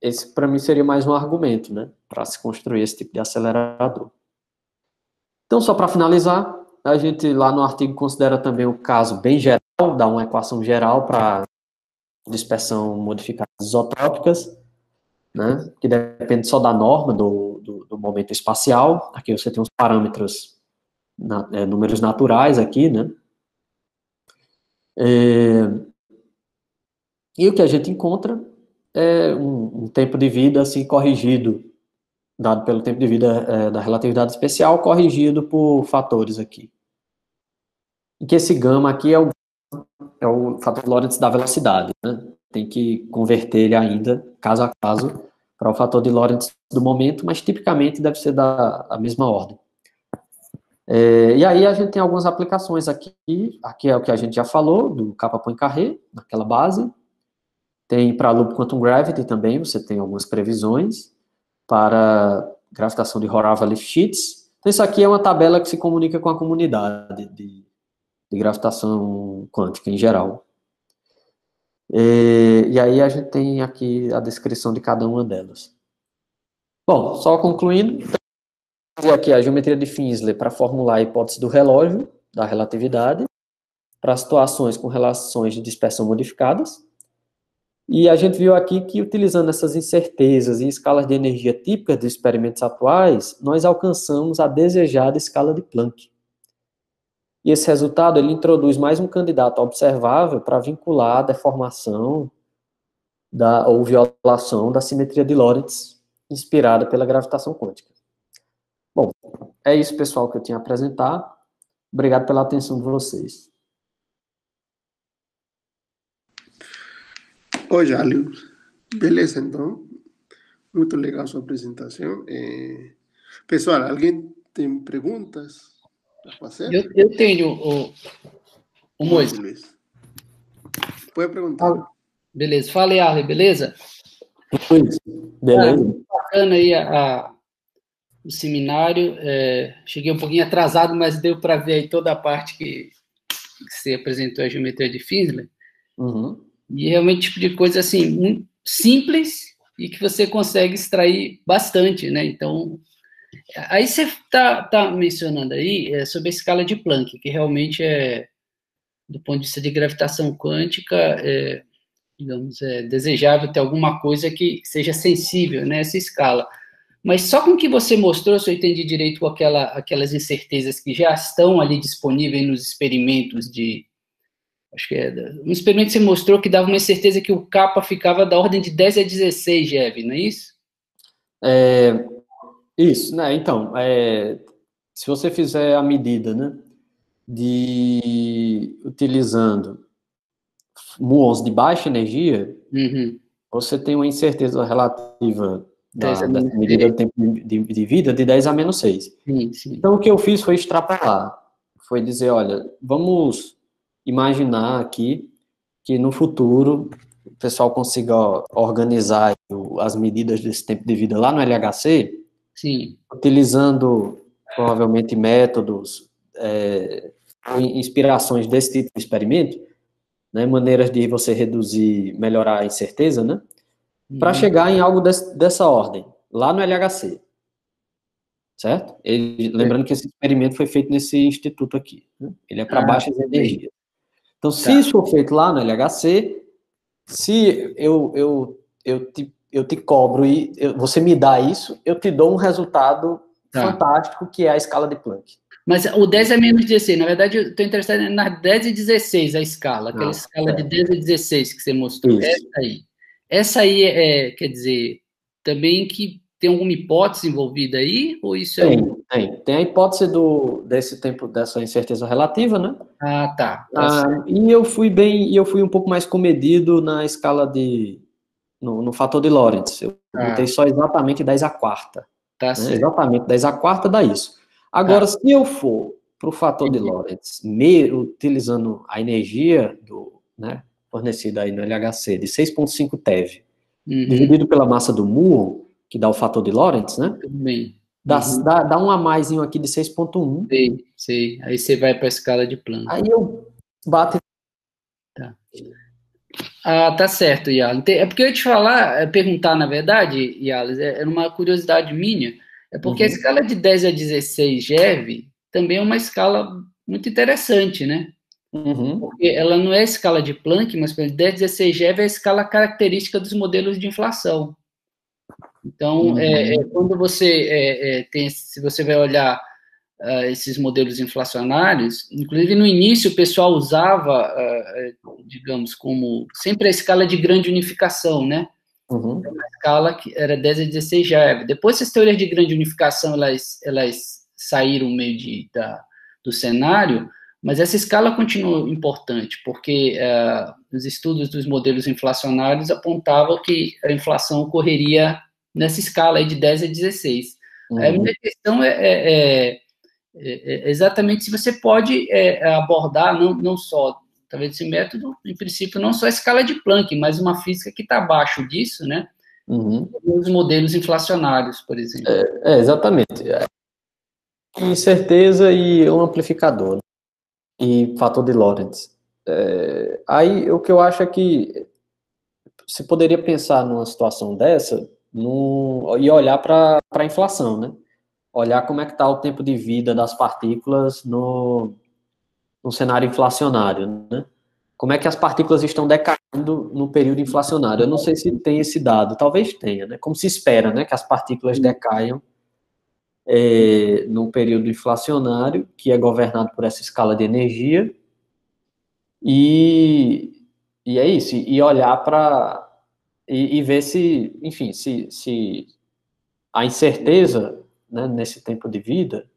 A: esse para mim seria mais um argumento, né? Para se construir esse tipo de acelerador. Então, só para finalizar, a gente lá no artigo considera também o caso bem geral, dá uma equação geral para dispersão modificada isotrópicas, né? Que depende só da norma do momento espacial. Aqui você tem os parâmetros, números naturais aqui, né? E o que a gente encontra é um tempo de vida assim corrigido, dado pelo tempo de vida da relatividade especial, corrigido por fatores aqui. E que esse gama aqui é o fator de Lorentz da velocidade, né? Tem que converter ele ainda, caso a caso, para o fator de Lorentz do momento, mas tipicamente deve ser da mesma ordem. E aí a gente tem algumas aplicações aqui é o que a gente já falou, do Kappa-Poincaré, naquela base. Tem para Loop Quantum Gravity também, você tem algumas previsões para gravitação de Horava-Lifshitz. Então isso aqui é uma tabela que se comunica com a comunidade de gravitação quântica em geral. E aí a gente tem aqui a descrição de cada uma delas. Bom, só concluindo, aqui a geometria de Finsler para formular a hipótese do relógio, da relatividade, para situações com relações de dispersão modificadas. E a gente viu aqui que, utilizando essas incertezas e escalas de energia típicas dos experimentos atuais, nós alcançamos a desejada escala de Planck. E esse resultado, ele introduz mais um candidato observável para vincular a deformação ou violação da simetria de Lorentz, inspirada pela gravitação quântica. Bom, é isso, pessoal, que eu tinha a apresentar. Obrigado pela atenção de vocês.
B: Oi, Jálio. Beleza, então. Muito legal a sua apresentação. Pessoal, alguém tem perguntas para fazer?
C: Eu tenho, o Moisés.
B: Luiz. Pode perguntar.
C: Beleza. Fala aí, Arley, beleza?
A: Beleza.
C: Bacana aí o seminário. Cheguei um pouquinho atrasado, mas deu para ver aí toda a parte que você apresentou, a geometria de Finsler.
A: Uhum.
C: E realmente tipo de coisa assim, muito simples e que você consegue extrair bastante, né? Então, aí você tá mencionando aí sobre a escala de Planck, que realmente do ponto de vista de gravitação quântica, digamos, é desejável ter alguma coisa que seja sensível nessa escala. Mas só com o que você mostrou, se eu entendi direito, com aquelas incertezas que já estão ali disponíveis nos experimentos acho que um experimento que você mostrou que dava uma incerteza que o kappa ficava da ordem de 10 a 16, GeV, não é isso?
A: Isso, né? Então, se você fizer a medida, né, utilizando muons de baixa energia, você tem uma incerteza relativa da medida do tempo de vida de 10 a menos 6.
C: Sim.
A: Então, o que eu fiz foi extrapolar. Foi dizer, olha, vamos imaginar aqui que no futuro o pessoal consiga organizar as medidas desse tempo de vida lá no LHC,
C: sim,
A: utilizando provavelmente métodos, inspirações desse tipo de experimento, né, maneiras de você reduzir, melhorar a incerteza, né, para chegar em algo dessa ordem, lá no LHC. Certo? Lembrando que esse experimento foi feito nesse instituto aqui. Né? Ele é para baixas energias. Então, se isso for feito lá no LHC, se eu te cobro e você me dá isso, eu te dou um resultado fantástico, que é a escala de Planck.
C: Mas o 10 é menos 16. Na verdade, eu estou interessado na 10 e 16, a escala. Aquela escala de 10 e 16 que você mostrou. Isso. Essa aí quer dizer, também que tem alguma hipótese envolvida aí? Ou isso
A: Tem a hipótese desse tempo, dessa incerteza relativa, né?
C: Tá.
A: E eu fui um pouco mais comedido na escala no fator de Lorentz. Eu botei só exatamente 10 a quarta.
C: Tá,
A: né?
C: certo.
A: Exatamente 10 a quarta dá isso. Agora, se eu for para o fator de Lorentz, utilizando a energia fornecida aí no LHC de 6,5 TeV, dividido pela massa do muon, que dá o fator de Lorentz, né?
C: Tudo bem.
A: Dá um a maisinho aqui de 6,1.
C: Sei. Aí você vai para a escala de Planck.
A: Aí eu bato.
C: Tá. Tá certo, Yala. É porque eu ia te falar, perguntar, na verdade, Yala, era uma curiosidade minha, é porque a escala de 10 a 16 GeV também é uma escala muito interessante, né? Porque ela não é a escala de Planck, mas 10 a 16 GeV é a escala característica dos modelos de inflação. Então, quando você se você vai olhar esses modelos inflacionários, inclusive no início o pessoal usava, digamos, como sempre a escala de grande unificação, né? Uma escala que era 10 a 16 GeV. Depois essas teorias de grande unificação, elas saíram meio do cenário, mas essa escala continua importante, porque os estudos dos modelos inflacionários apontavam que a inflação ocorreria nessa escala aí de 10 a 16. A minha questão é exatamente se você pode abordar não só, talvez esse método, em princípio, não só a escala de Planck, mas uma física que está abaixo disso, né? Os modelos inflacionários, por exemplo.
A: Exatamente. Incerteza e um amplificador, né? E fator de Lorentz. Aí o que eu acho é que você poderia pensar numa situação dessa e olhar para a inflação, né? Olhar como é que está o tempo de vida das partículas no cenário inflacionário, né? Como é que as partículas estão decaindo no período inflacionário. Eu não sei se tem esse dado, talvez tenha, né? Como se espera, né? Que as partículas decaiam no período inflacionário, que é governado por essa escala de energia, e é isso, e olhar para e ver se, enfim, se a incerteza, né, nesse tempo de vida,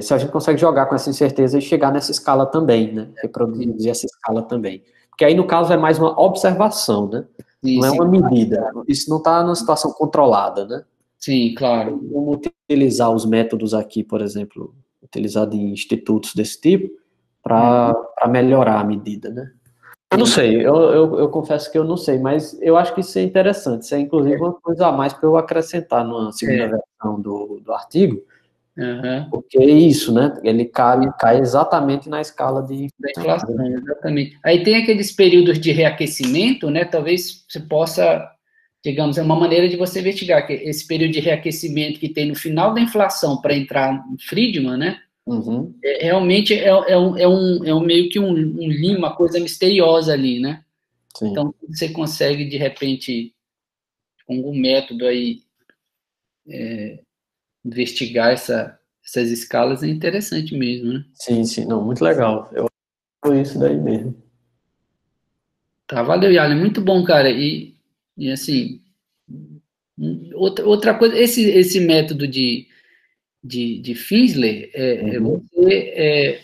A: se a gente consegue jogar com essa incerteza e chegar nessa escala também, né, reproduzir essa escala também. Porque aí, no caso, é mais uma observação, né, não é uma medida, isso não está numa situação controlada, né.
C: Sim, claro.
A: Vamos utilizar os métodos aqui, por exemplo, utilizado em institutos desse tipo, para melhorar a medida, né? Eu não sei, eu confesso que eu não sei, mas eu acho que isso é interessante, isso é inclusive uma coisa a mais para eu acrescentar numa segunda versão do artigo, porque é isso, né? Ele cai exatamente na escala de
C: inflação, exatamente. Aí tem aqueles períodos de reaquecimento, né? Talvez você possa, digamos, é uma maneira de você investigar que esse período de reaquecimento que tem no final da inflação para entrar no Friedman, né? Realmente é meio que um limbo, uma coisa misteriosa ali, né?
A: Sim.
C: Então, você consegue, de repente, com algum método aí, investigar essas escalas, é interessante mesmo, né?
A: Sim, não, muito legal. Eu acho isso daí mesmo.
C: Tá, valeu, Yalen, muito bom, cara. E assim, outra coisa, esse método de Finsler, você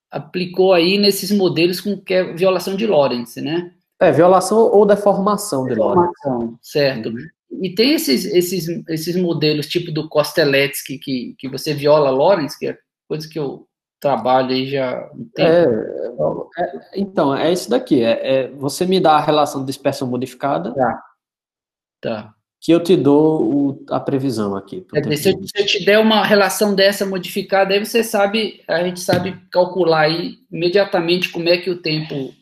C: aplicou aí nesses modelos com que é violação de Lorentz, né?
A: Violação ou deformação de Lorentz.
C: Certo. E tem esses modelos, tipo do Kosteletsky, que você viola Lorentz, que é coisa que eu trabalho aí já há um tempo.
A: Então, é isso daqui. Você me dá a relação de dispersão modificada.
C: Tá.
A: Que eu te dou a previsão aqui.
C: Se eu te der uma relação dessa modificada, aí a gente sabe calcular aí imediatamente como é que o tempo,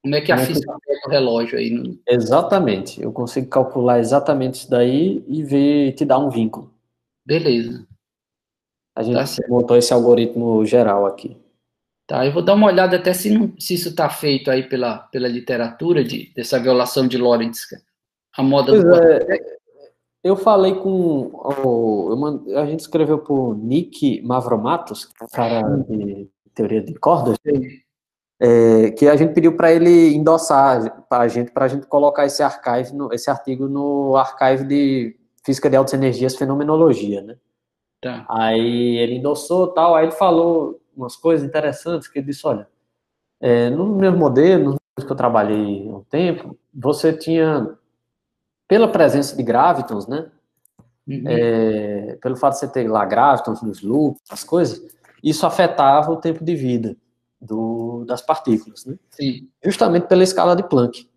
C: como é que a física pega o relógio aí.
A: Exatamente. Eu consigo calcular exatamente isso daí e te dar um vínculo.
C: Beleza.
A: A gente montou esse algoritmo geral aqui.
C: Tá, eu vou dar uma olhada até se isso está feito aí pela literatura dessa violação de Lorentz, a moda do
A: eu falei a gente escreveu por Nick Mavromatos, cara de teoria de cordas, que a gente pediu para ele endossar para a gente colocar esse artigo no archive de Física de Altas Energias, Fenomenologia, né?
C: Tá.
A: Aí ele endossou tal, aí ele falou umas coisas interessantes, que ele disse, olha, no meu modelo, nos que eu trabalhei há um tempo, você tinha, pela presença de gravitons, né, pelo fato de você ter lá gravitons nos loops, as coisas, isso afetava o tempo de vida das partículas, né?
C: Sim.
A: Justamente pela escala de Planck.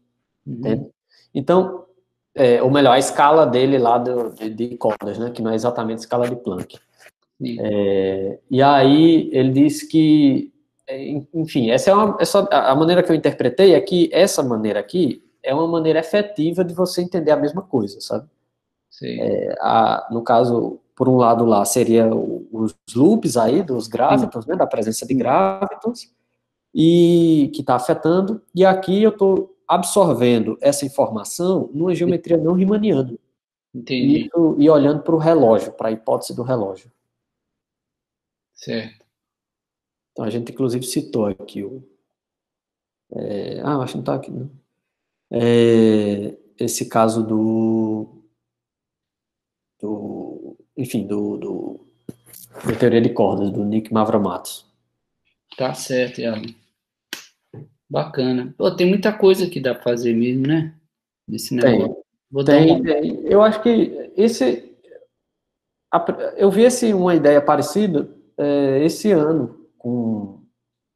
A: Então, ou melhor, a escala dele lá de cordas, né? Que não é exatamente a escala de Planck. E aí ele disse que, enfim, essa a maneira que eu interpretei é que essa maneira aqui é uma maneira efetiva de você entender a mesma coisa, sabe? No caso, por um lado lá, seria os loops aí dos gravitons, né? Da presença de gravitons, e que está afetando, e aqui eu estou absorvendo essa informação numa geometria não riemanniana.
C: Entendi.
A: E olhando para o relógio, para a hipótese do relógio.
C: Certo.
A: Então a gente inclusive citou aqui acho que não está aqui, né? Esse caso da teoria de cordas, do Nick Mavromatos.
C: Tá certo, Yali. Bacana. Pô, tem muita coisa que dá para fazer mesmo, né? Nesse negócio.
A: Tem. Eu acho que eu vi uma ideia parecida esse ano, com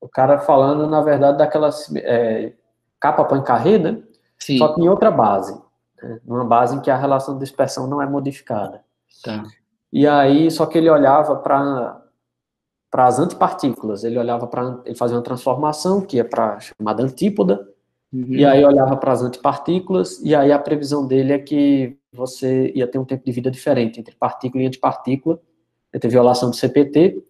A: o cara falando, na verdade, daquela capa Poincaré, né?
C: Sim.
A: Só que em outra base. Né? Numa base em que a relação de dispersão não é modificada.
C: Tá.
A: E aí, só que ele olhava para as antipartículas, ele fazia uma transformação, que é para chamada antípoda, e aí olhava para as antipartículas, e aí a previsão dele é que você ia ter um tempo de vida diferente entre partícula e antipartícula, ia ter violação do CPT,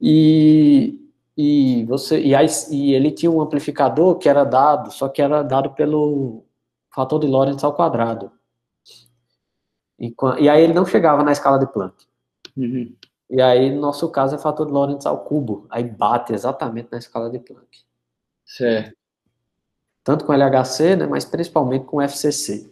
A: e ele tinha um amplificador que era dado, só que era dado pelo fator de Lorentz ao quadrado. E aí ele não chegava na escala de Planck. E aí, no nosso caso, é fator de Lorentz ao cubo. Aí bate exatamente na escala de Planck.
C: Certo.
A: Tanto com LHC, né, mas principalmente com FCC.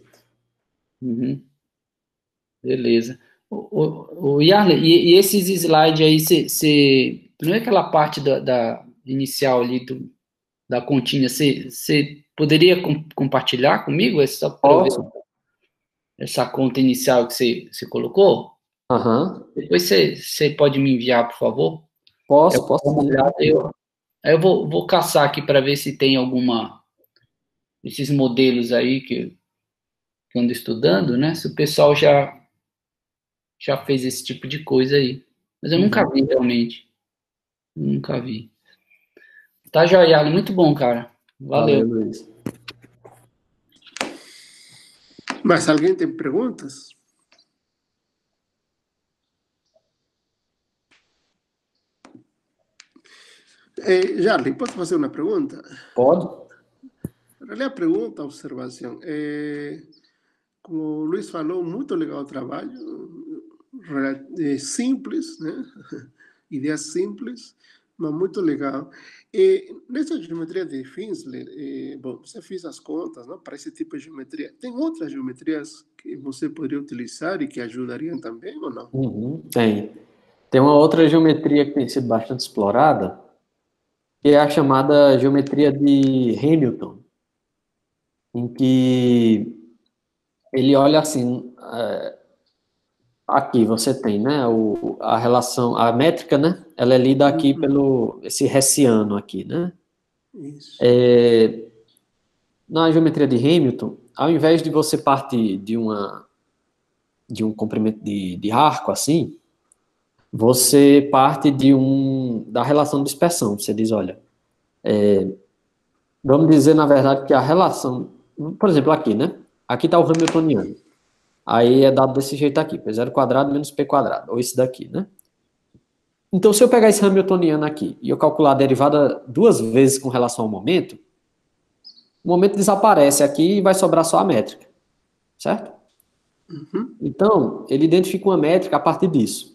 C: Beleza. O Yarley, e esses slides aí, não é aquela parte da inicial ali da continha, você poderia compartilhar comigo essa conta inicial que você colocou? Depois você pode me enviar, por favor?
A: Posso.
C: Aí eu vou caçar aqui para ver se tem esses modelos aí que eu ando estudando, né? Se o pessoal já fez esse tipo de coisa aí. Mas eu nunca vi, realmente. Nunca vi. Tá, joia, muito bom, cara. Valeu.
A: Luiz.
B: Mas alguém tem perguntas? Jarly, posso fazer uma pergunta?
A: Pode.
B: A pergunta, a observação. Como o Luiz falou, muito legal o trabalho. Simples, né? Ideias simples, mas muito legal. Nessa geometria de Finsler, bom, você fez as contas, não? Para esse tipo de geometria. Tem outras geometrias que você poderia utilizar e que ajudariam também, ou não?
A: Tem. Tem uma outra geometria que tem sido bastante explorada, que é a chamada geometria de Hamilton, em que ele olha assim, aqui você tem, né, a relação, a métrica, né, ela é lida aqui pelo esse hessiano aqui, né.
B: Isso.
A: Na geometria de Hamilton, ao invés de você partir de um comprimento de arco assim, você parte da relação de dispersão. Você diz, olha, vamos dizer, na verdade, que a relação, por exemplo, aqui, né? Aqui está o Hamiltoniano. Aí é dado desse jeito aqui, P0² menos P², ou esse daqui, né? Então, se eu pegar esse Hamiltoniano aqui e eu calcular a derivada 2 vezes com relação ao momento, o momento desaparece aqui e vai sobrar só a métrica, certo? Então, ele identifica uma métrica a partir disso.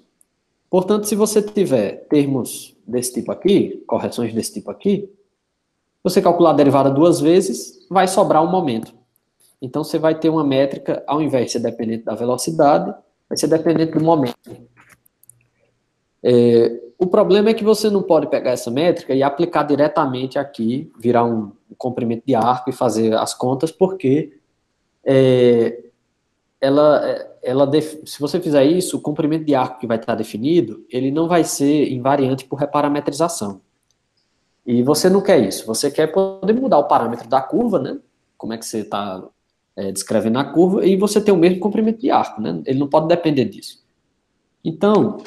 A: Portanto, se você tiver termos desse tipo aqui, correções desse tipo aqui, você calcular a derivada 2 vezes, vai sobrar um momento. Então, você vai ter uma métrica, ao invés de ser dependente da velocidade, vai ser dependente do momento. O problema é que você não pode pegar essa métrica e aplicar diretamente aqui, virar um comprimento de arco e fazer as contas, porque se você fizer isso, o comprimento de arco que vai estar definido, ele não vai ser invariante por reparametrização. E você não quer isso, você quer poder mudar o parâmetro da curva, né? Como é que você está descrevendo a curva, e você tem o mesmo comprimento de arco, né? Ele não pode depender disso. Então,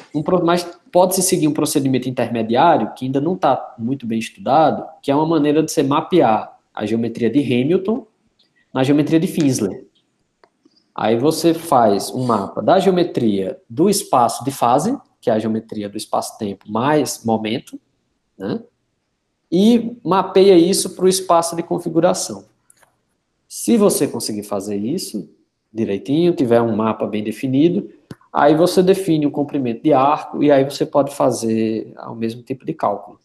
A: mas pode-se seguir um procedimento intermediário, que ainda não está muito bem estudado, que é uma maneira de você mapear a geometria de Hamilton na geometria de Finsler. Aí você faz um mapa da geometria do espaço de fase, que é a geometria do espaço-tempo mais momento, né? E mapeia isso para o espaço de configuração. Se você conseguir fazer isso direitinho, tiver um mapa bem definido, aí você define o comprimento de arco e aí você pode fazer o mesmo tipo de cálculo.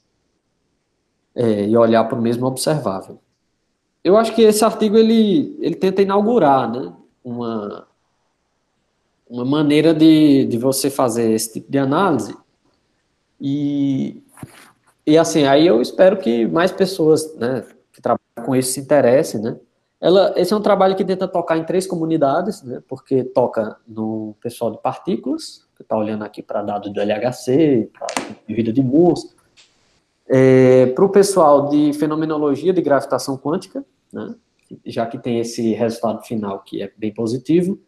A: E olhar para o mesmo observável. Eu acho que esse artigo ele tenta inaugurar, né, uma maneira de você fazer esse tipo de análise e assim, aí eu espero que mais pessoas, né, que trabalham com isso se interessem, né. Esse é um trabalho que tenta tocar em 3 comunidades, né, porque toca no pessoal de partículas, que está olhando aqui para dados do LHC, para vida de Morse, para o pessoal de fenomenologia de gravitação quântica, né, já que tem esse resultado final que é bem positivo,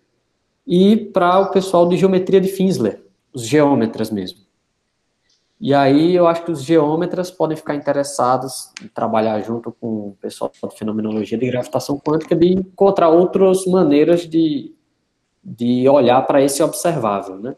A: e para o pessoal de geometria de Finsler, os geômetras mesmo. E aí eu acho que os geômetras podem ficar interessados em trabalhar junto com o pessoal de fenomenologia de gravitação quântica, de encontrar outras maneiras de olhar para esse observável, né?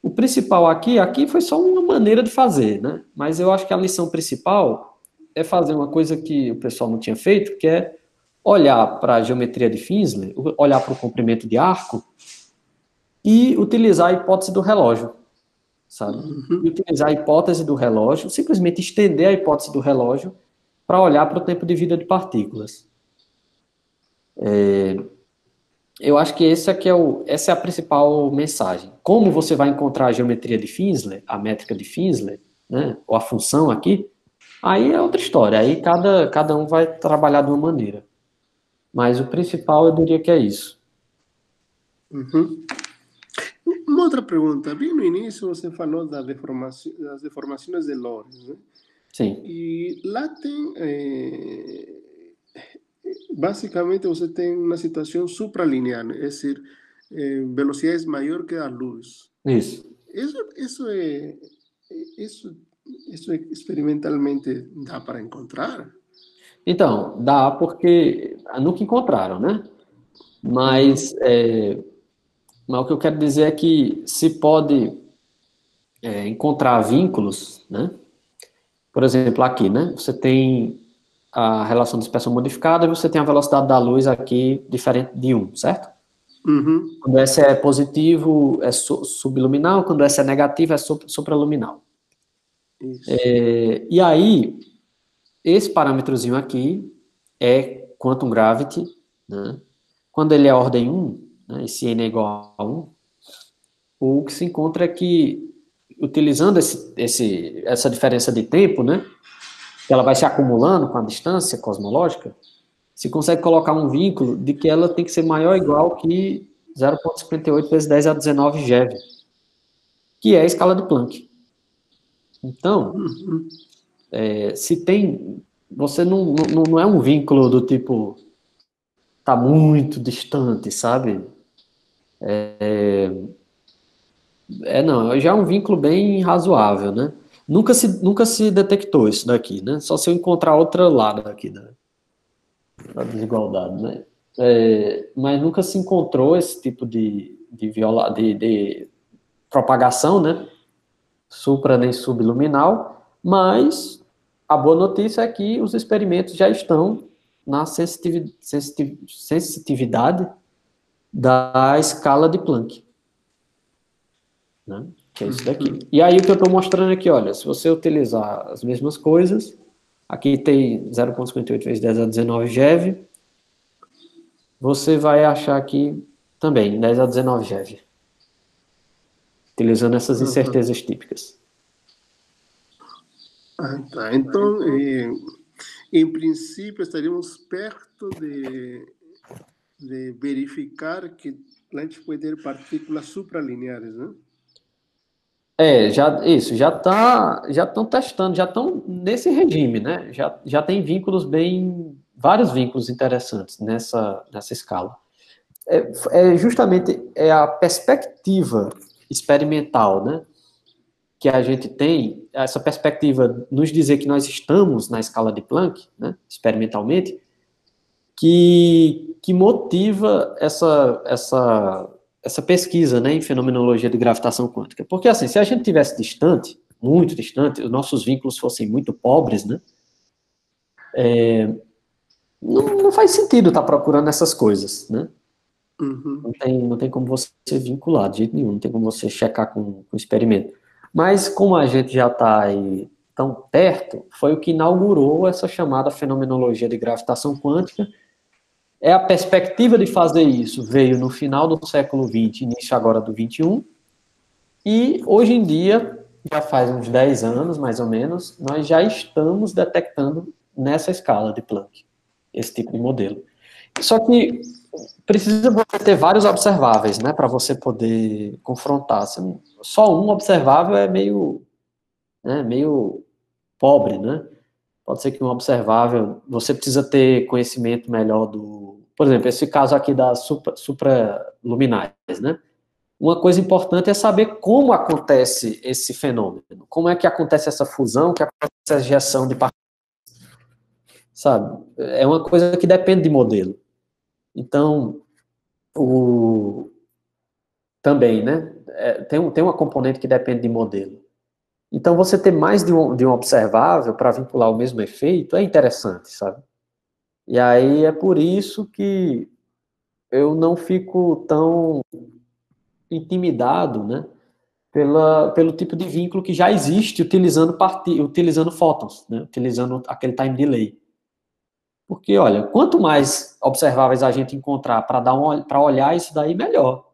A: O principal aqui foi só uma maneira de fazer, né? Mas eu acho que a lição principal é fazer uma coisa que o pessoal não tinha feito, que é olhar para a geometria de Finsler, olhar para o comprimento de arco e utilizar a hipótese do relógio, sabe? E utilizar a hipótese do relógio, simplesmente estender a hipótese do relógio para olhar para o tempo de vida de partículas. Eu acho que essa é a principal mensagem. Como você vai encontrar a geometria de Finsler, a métrica de Finsler, né, ou a função aqui, aí é outra história. Aí cada um vai trabalhar de uma maneira. Mas o principal, eu diria que é isso.
B: Uhum. Uma outra pergunta. Bem no início você falou das deformações de Lorenz, né?
A: Sim.
B: E lá tem... basicamente você tem uma situação supralinear, é decir, velocidades maior que a luz.
A: Isso.
B: Isso experimentalmente dá para encontrar?
A: Então, dá porque nunca encontraram, né? Mas, mas o que eu quero dizer é que se pode encontrar vínculos, né? Por exemplo, aqui, né? Você tem a relação de dispersão modificada e você tem a velocidade da luz aqui diferente de 1, certo?
B: Uhum.
A: Quando S é positivo, é subluminal, quando S é negativo, é supraluminal. E aí, esse parâmetrozinho aqui é quantum gravity, né? Quando ele é ordem 1, né, esse n é igual a 1, o que se encontra é que, utilizando essa diferença de tempo, né, que ela vai se acumulando com a distância cosmológica, se consegue colocar um vínculo de que ela tem que ser maior ou igual que 0,58 vezes 10 a 19 GeV, que é a escala de Planck. Então, se tem... Você não é um vínculo do tipo... Está muito distante, sabe? Não, já é um vínculo bem razoável, né? Nunca se detectou isso daqui, né? Só se eu encontrar outro lado aqui da desigualdade, né? Mas nunca se encontrou esse tipo de propagação, né? Supra nem subluminal, mas a boa notícia é que os experimentos já estão na sensitividade da escala de Planck, né? Que é isso daqui. E aí o que eu estou mostrando aqui, olha, se você utilizar as mesmas coisas, aqui tem 0,58 vezes 10 a 19 GeV, você vai achar aqui também 10 a 19 GeV, utilizando essas incertezas típicas.
B: Tá. Então, em princípio, estaríamos perto de verificar que Planck pode ter partículas supralineares, né?
A: Já estão testando, já estão nesse regime, né? Já tem vínculos bem vários vínculos interessantes nessa escala. Justamente a perspectiva experimental, né, que a gente tem, essa perspectiva nos dizer que nós estamos na escala de Planck, né, experimentalmente, que motiva essa pesquisa, né, em fenomenologia de gravitação quântica. Porque, assim, se a gente tivesse distante, muito distante, os nossos vínculos fossem muito pobres, né, não faz sentido estar procurando essas coisas, né?
B: Uhum.
A: Não tem como você vincular de jeito nenhum, não tem como você checar com o experimento. Mas como a gente já está aí tão perto, foi o que inaugurou essa chamada fenomenologia de gravitação quântica. A perspectiva de fazer isso veio no final do século XX, início agora do XXI, e hoje em dia, já faz uns 10 anos, mais ou menos, nós já estamos detectando nessa escala de Planck esse tipo de modelo. Só que precisa você ter vários observáveis, né, para você poder confrontar. Só um observável é meio pobre, né? Pode ser que um observável, você precisa ter conhecimento melhor por exemplo, esse caso aqui das supraluminares, né? Uma coisa importante é saber como acontece esse fenômeno, como é que acontece essa fusão, que acontece essa ejeção de partículas, sabe? É uma coisa que depende de modelo. Então, também, né? Tem uma componente que depende de modelo. Então, você ter mais de um observável para vincular o mesmo efeito é interessante, sabe? E aí é por isso que eu não fico tão intimidado, né? Pelo tipo de vínculo que já existe utilizando fótons, né? Utilizando aquele time delay. Porque, olha, quanto mais observáveis a gente encontrar para olhar isso daí, melhor.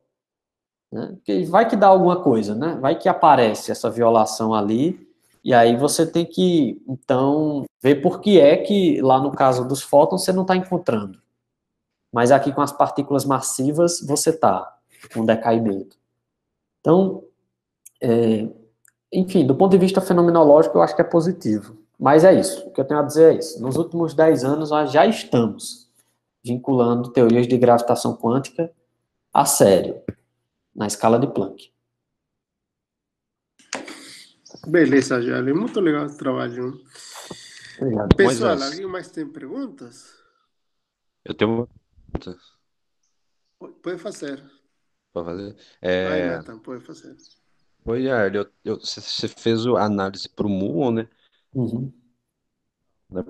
A: Né? Porque vai que dá alguma coisa, né? Vai que aparece essa violação ali, e aí você tem que, então, ver por que é que, lá no caso dos fótons, você não está encontrando. Mas aqui com as partículas massivas, você está com decaimento. Então, enfim, do ponto de vista fenomenológico, eu acho que é positivo. Mas é isso, o que eu tenho a dizer é isso. Nos últimos 10 anos, nós já estamos vinculando teorias de gravitação quântica a sério, na escala de Planck.
B: Beleza, Jale. Muito legal esse trabalho.
A: Obrigado.
B: Pessoal,
D: Moisés,
B: alguém mais tem perguntas?
D: eu tenho uma pergunta
B: Pode fazer.
D: para fazer.
B: Vai, Nathan, pode fazer.
D: Oi, Arley, você fez a análise para o muon, né?
A: Uhum.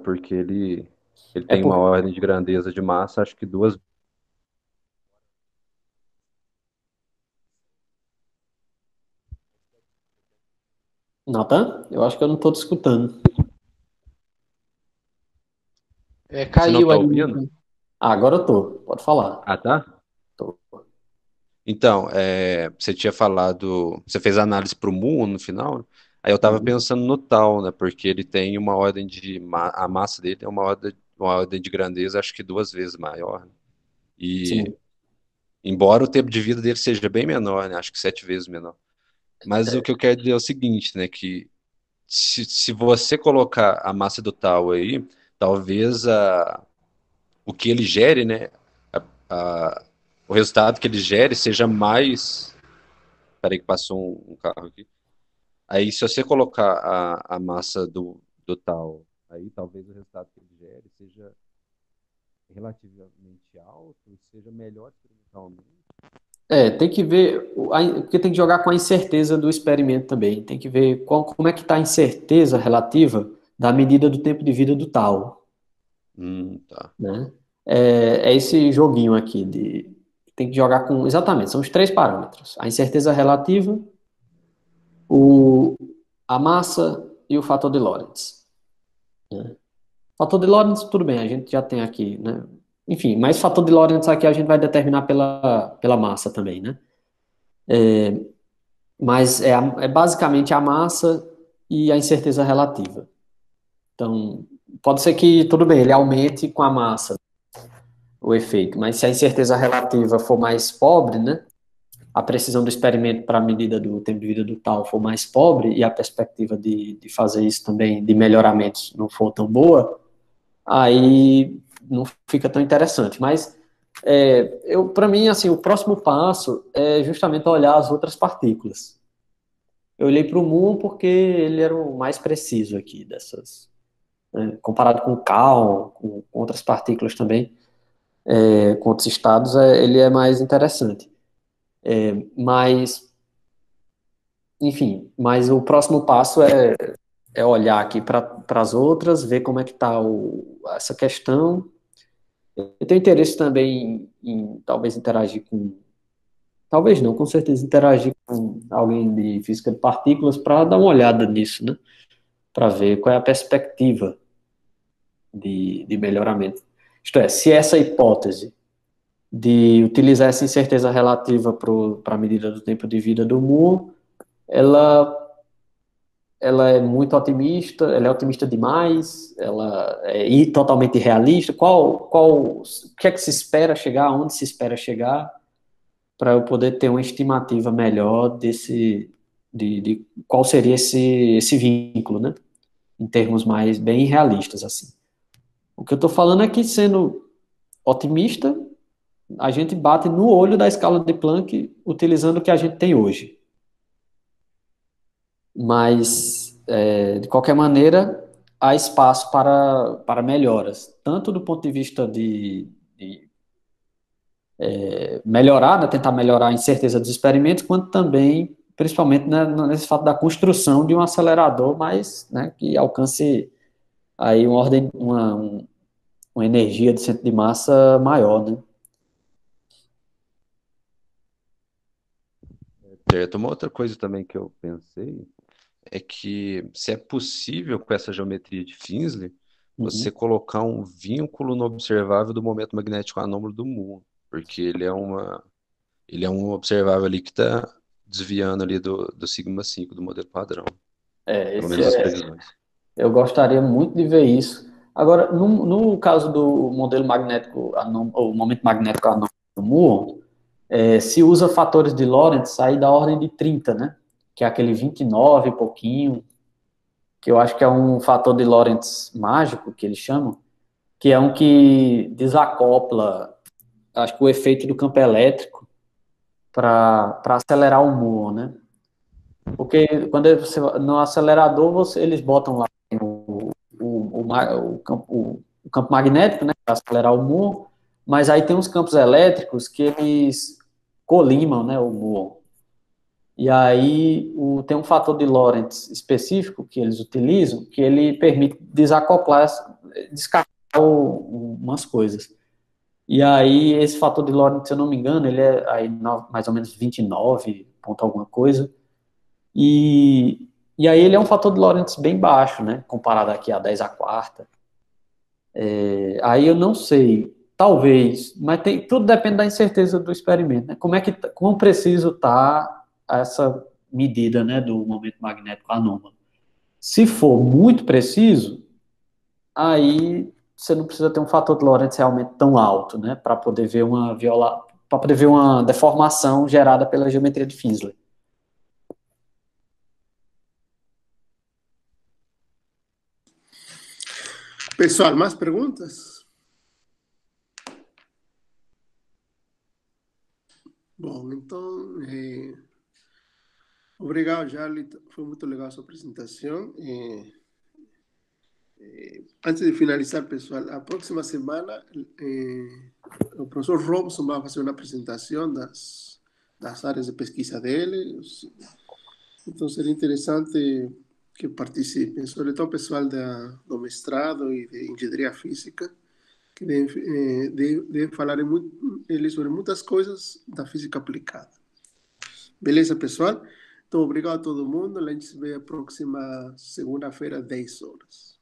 D: Porque ele
A: É
D: tem uma ordem de grandeza de massa, acho que duas.
A: Nathan, eu acho que eu não estou te escutando.
D: Você não
C: Caiu
D: tá
C: aí.
D: ouvindo?
A: Agora eu estou, pode falar.
D: Ah, tá?
A: Tô.
D: Então, você tinha falado, você fez a análise para o muon no final, né? Aí eu estava
A: Uhum.
D: pensando no tal, né? Porque ele tem uma ordem a massa dele é uma ordem de grandeza, acho que duas vezes maior, né? E
A: Sim.
D: embora o tempo de vida dele seja bem menor, né? Acho que 7 vezes menor. Mas o que eu quero dizer é o seguinte, né? Que se você colocar a massa do tal aí, talvez o que ele gere, né? O resultado que ele gere seja mais. Peraí que passou um carro aqui. Aí, se você colocar a massa do tal, aí talvez o resultado que ele gere seja relativamente alto e seja melhor experimentalmente.
A: Tem que ver, porque tem que jogar com a incerteza do experimento também. Tem que ver como é que está a incerteza relativa da medida do tempo de vida do tal,
D: Tá.
A: né? É esse joguinho aqui tem que jogar com, exatamente, são os três parâmetros: a incerteza relativa, a massa e o fator de Lorentz. Né? Fator de Lorentz, tudo bem, a gente já tem aqui, né? Enfim, mas fator de Lorentz aqui a gente vai determinar pela massa também, né? Mas é basicamente a massa e a incerteza relativa. Então, pode ser que, tudo bem, ele aumente com a massa o efeito, mas se a incerteza relativa for mais pobre, né? A precisão do experimento para a medida do tempo de vida do tal for mais pobre e a perspectiva de fazer isso também, de melhoramentos, não for tão boa, aí não fica tão interessante. Mas, para mim, assim, o próximo passo é justamente olhar as outras partículas. Eu olhei para o muon porque ele era o mais preciso aqui dessas, né? Comparado com o Kaon, com outras partículas também, com outros estados, ele é mais interessante. Mas, enfim, mas o próximo passo é olhar aqui para as outras, ver como é que está essa questão. Eu tenho interesse também em talvez interagir com, talvez não, com certeza interagir com alguém de física de partículas para dar uma olhada nisso, né? Para ver qual é a perspectiva de melhoramento. Isto é, se essa hipótese de utilizar essa incerteza relativa para a medida do tempo de vida do muon, ela ela é muito otimista, ela é otimista demais, ela é totalmente realista. O que é que se espera chegar, onde se espera chegar, para eu poder ter uma estimativa melhor de qual seria esse vínculo, né? Em termos mais bem realistas, assim. O que eu estou falando é que, sendo otimista, a gente bate no olho da escala de Planck utilizando o que a gente tem hoje. Mas, de qualquer maneira, há espaço para melhoras, tanto do ponto de vista de melhorar, né, tentar melhorar a incerteza dos experimentos, quanto também, principalmente, né, nesse fato da construção de um acelerador mais, né, que alcance aí uma energia de centro de massa maior, né?
D: Certo. Uma outra coisa também que eu pensei é que se é possível com essa geometria de Finsler você
A: Uhum.
D: colocar um vínculo no observável do momento magnético anômalo do muon, porque ele é um observável ali que está desviando ali do sigma 5 do modelo padrão, pelo
A: Esse
D: menos as previsões.
A: eu gostaria muito de ver isso. Agora, no caso do modelo magnético, o momento magnético anômalo do muon, se usa fatores de Lorentz aí da ordem de 30, né? Que é aquele 29 e pouquinho, que eu acho que é um fator de Lorentz mágico, que eles chamam, que é um que desacopla, acho que o efeito do campo elétrico para acelerar o muon, né? Porque quando você no acelerador, eles botam lá o campo magnético, né, para acelerar o muon, mas aí tem uns campos elétricos que eles colimam, né, o muon. E aí tem um fator de Lorentz específico que eles utilizam, que ele permite desacoplar, descartar umas coisas. E aí esse fator de Lorentz, se eu não me engano, ele é aí mais ou menos 29 ponto alguma coisa. E aí ele é um fator de Lorentz bem baixo, né? Comparado aqui a 10 a quarta. Aí eu não sei, talvez, mas tudo depende da incerteza do experimento, né? Quão preciso está essa medida, né, do momento magnético anômalo. Se for muito preciso, aí você não precisa ter um fator de Lorentz realmente tão alto, né, para poder ver para poder ver uma deformação gerada pela geometria de Finsler.
B: Pessoal, mais perguntas? Bom, então, obrigado, Charlie. Foi muito legal a sua apresentação. Antes de finalizar, pessoal, a próxima semana o professor Robson vai fazer uma apresentação das áreas de pesquisa dele. Então, seria interessante que participem, sobretudo o pessoal do mestrado e de engenharia física, que devem falar ele sobre muitas coisas da física aplicada. Beleza, pessoal? Então, obrigado a todo mundo. A gente se vê a próxima segunda-feira, 10 horas.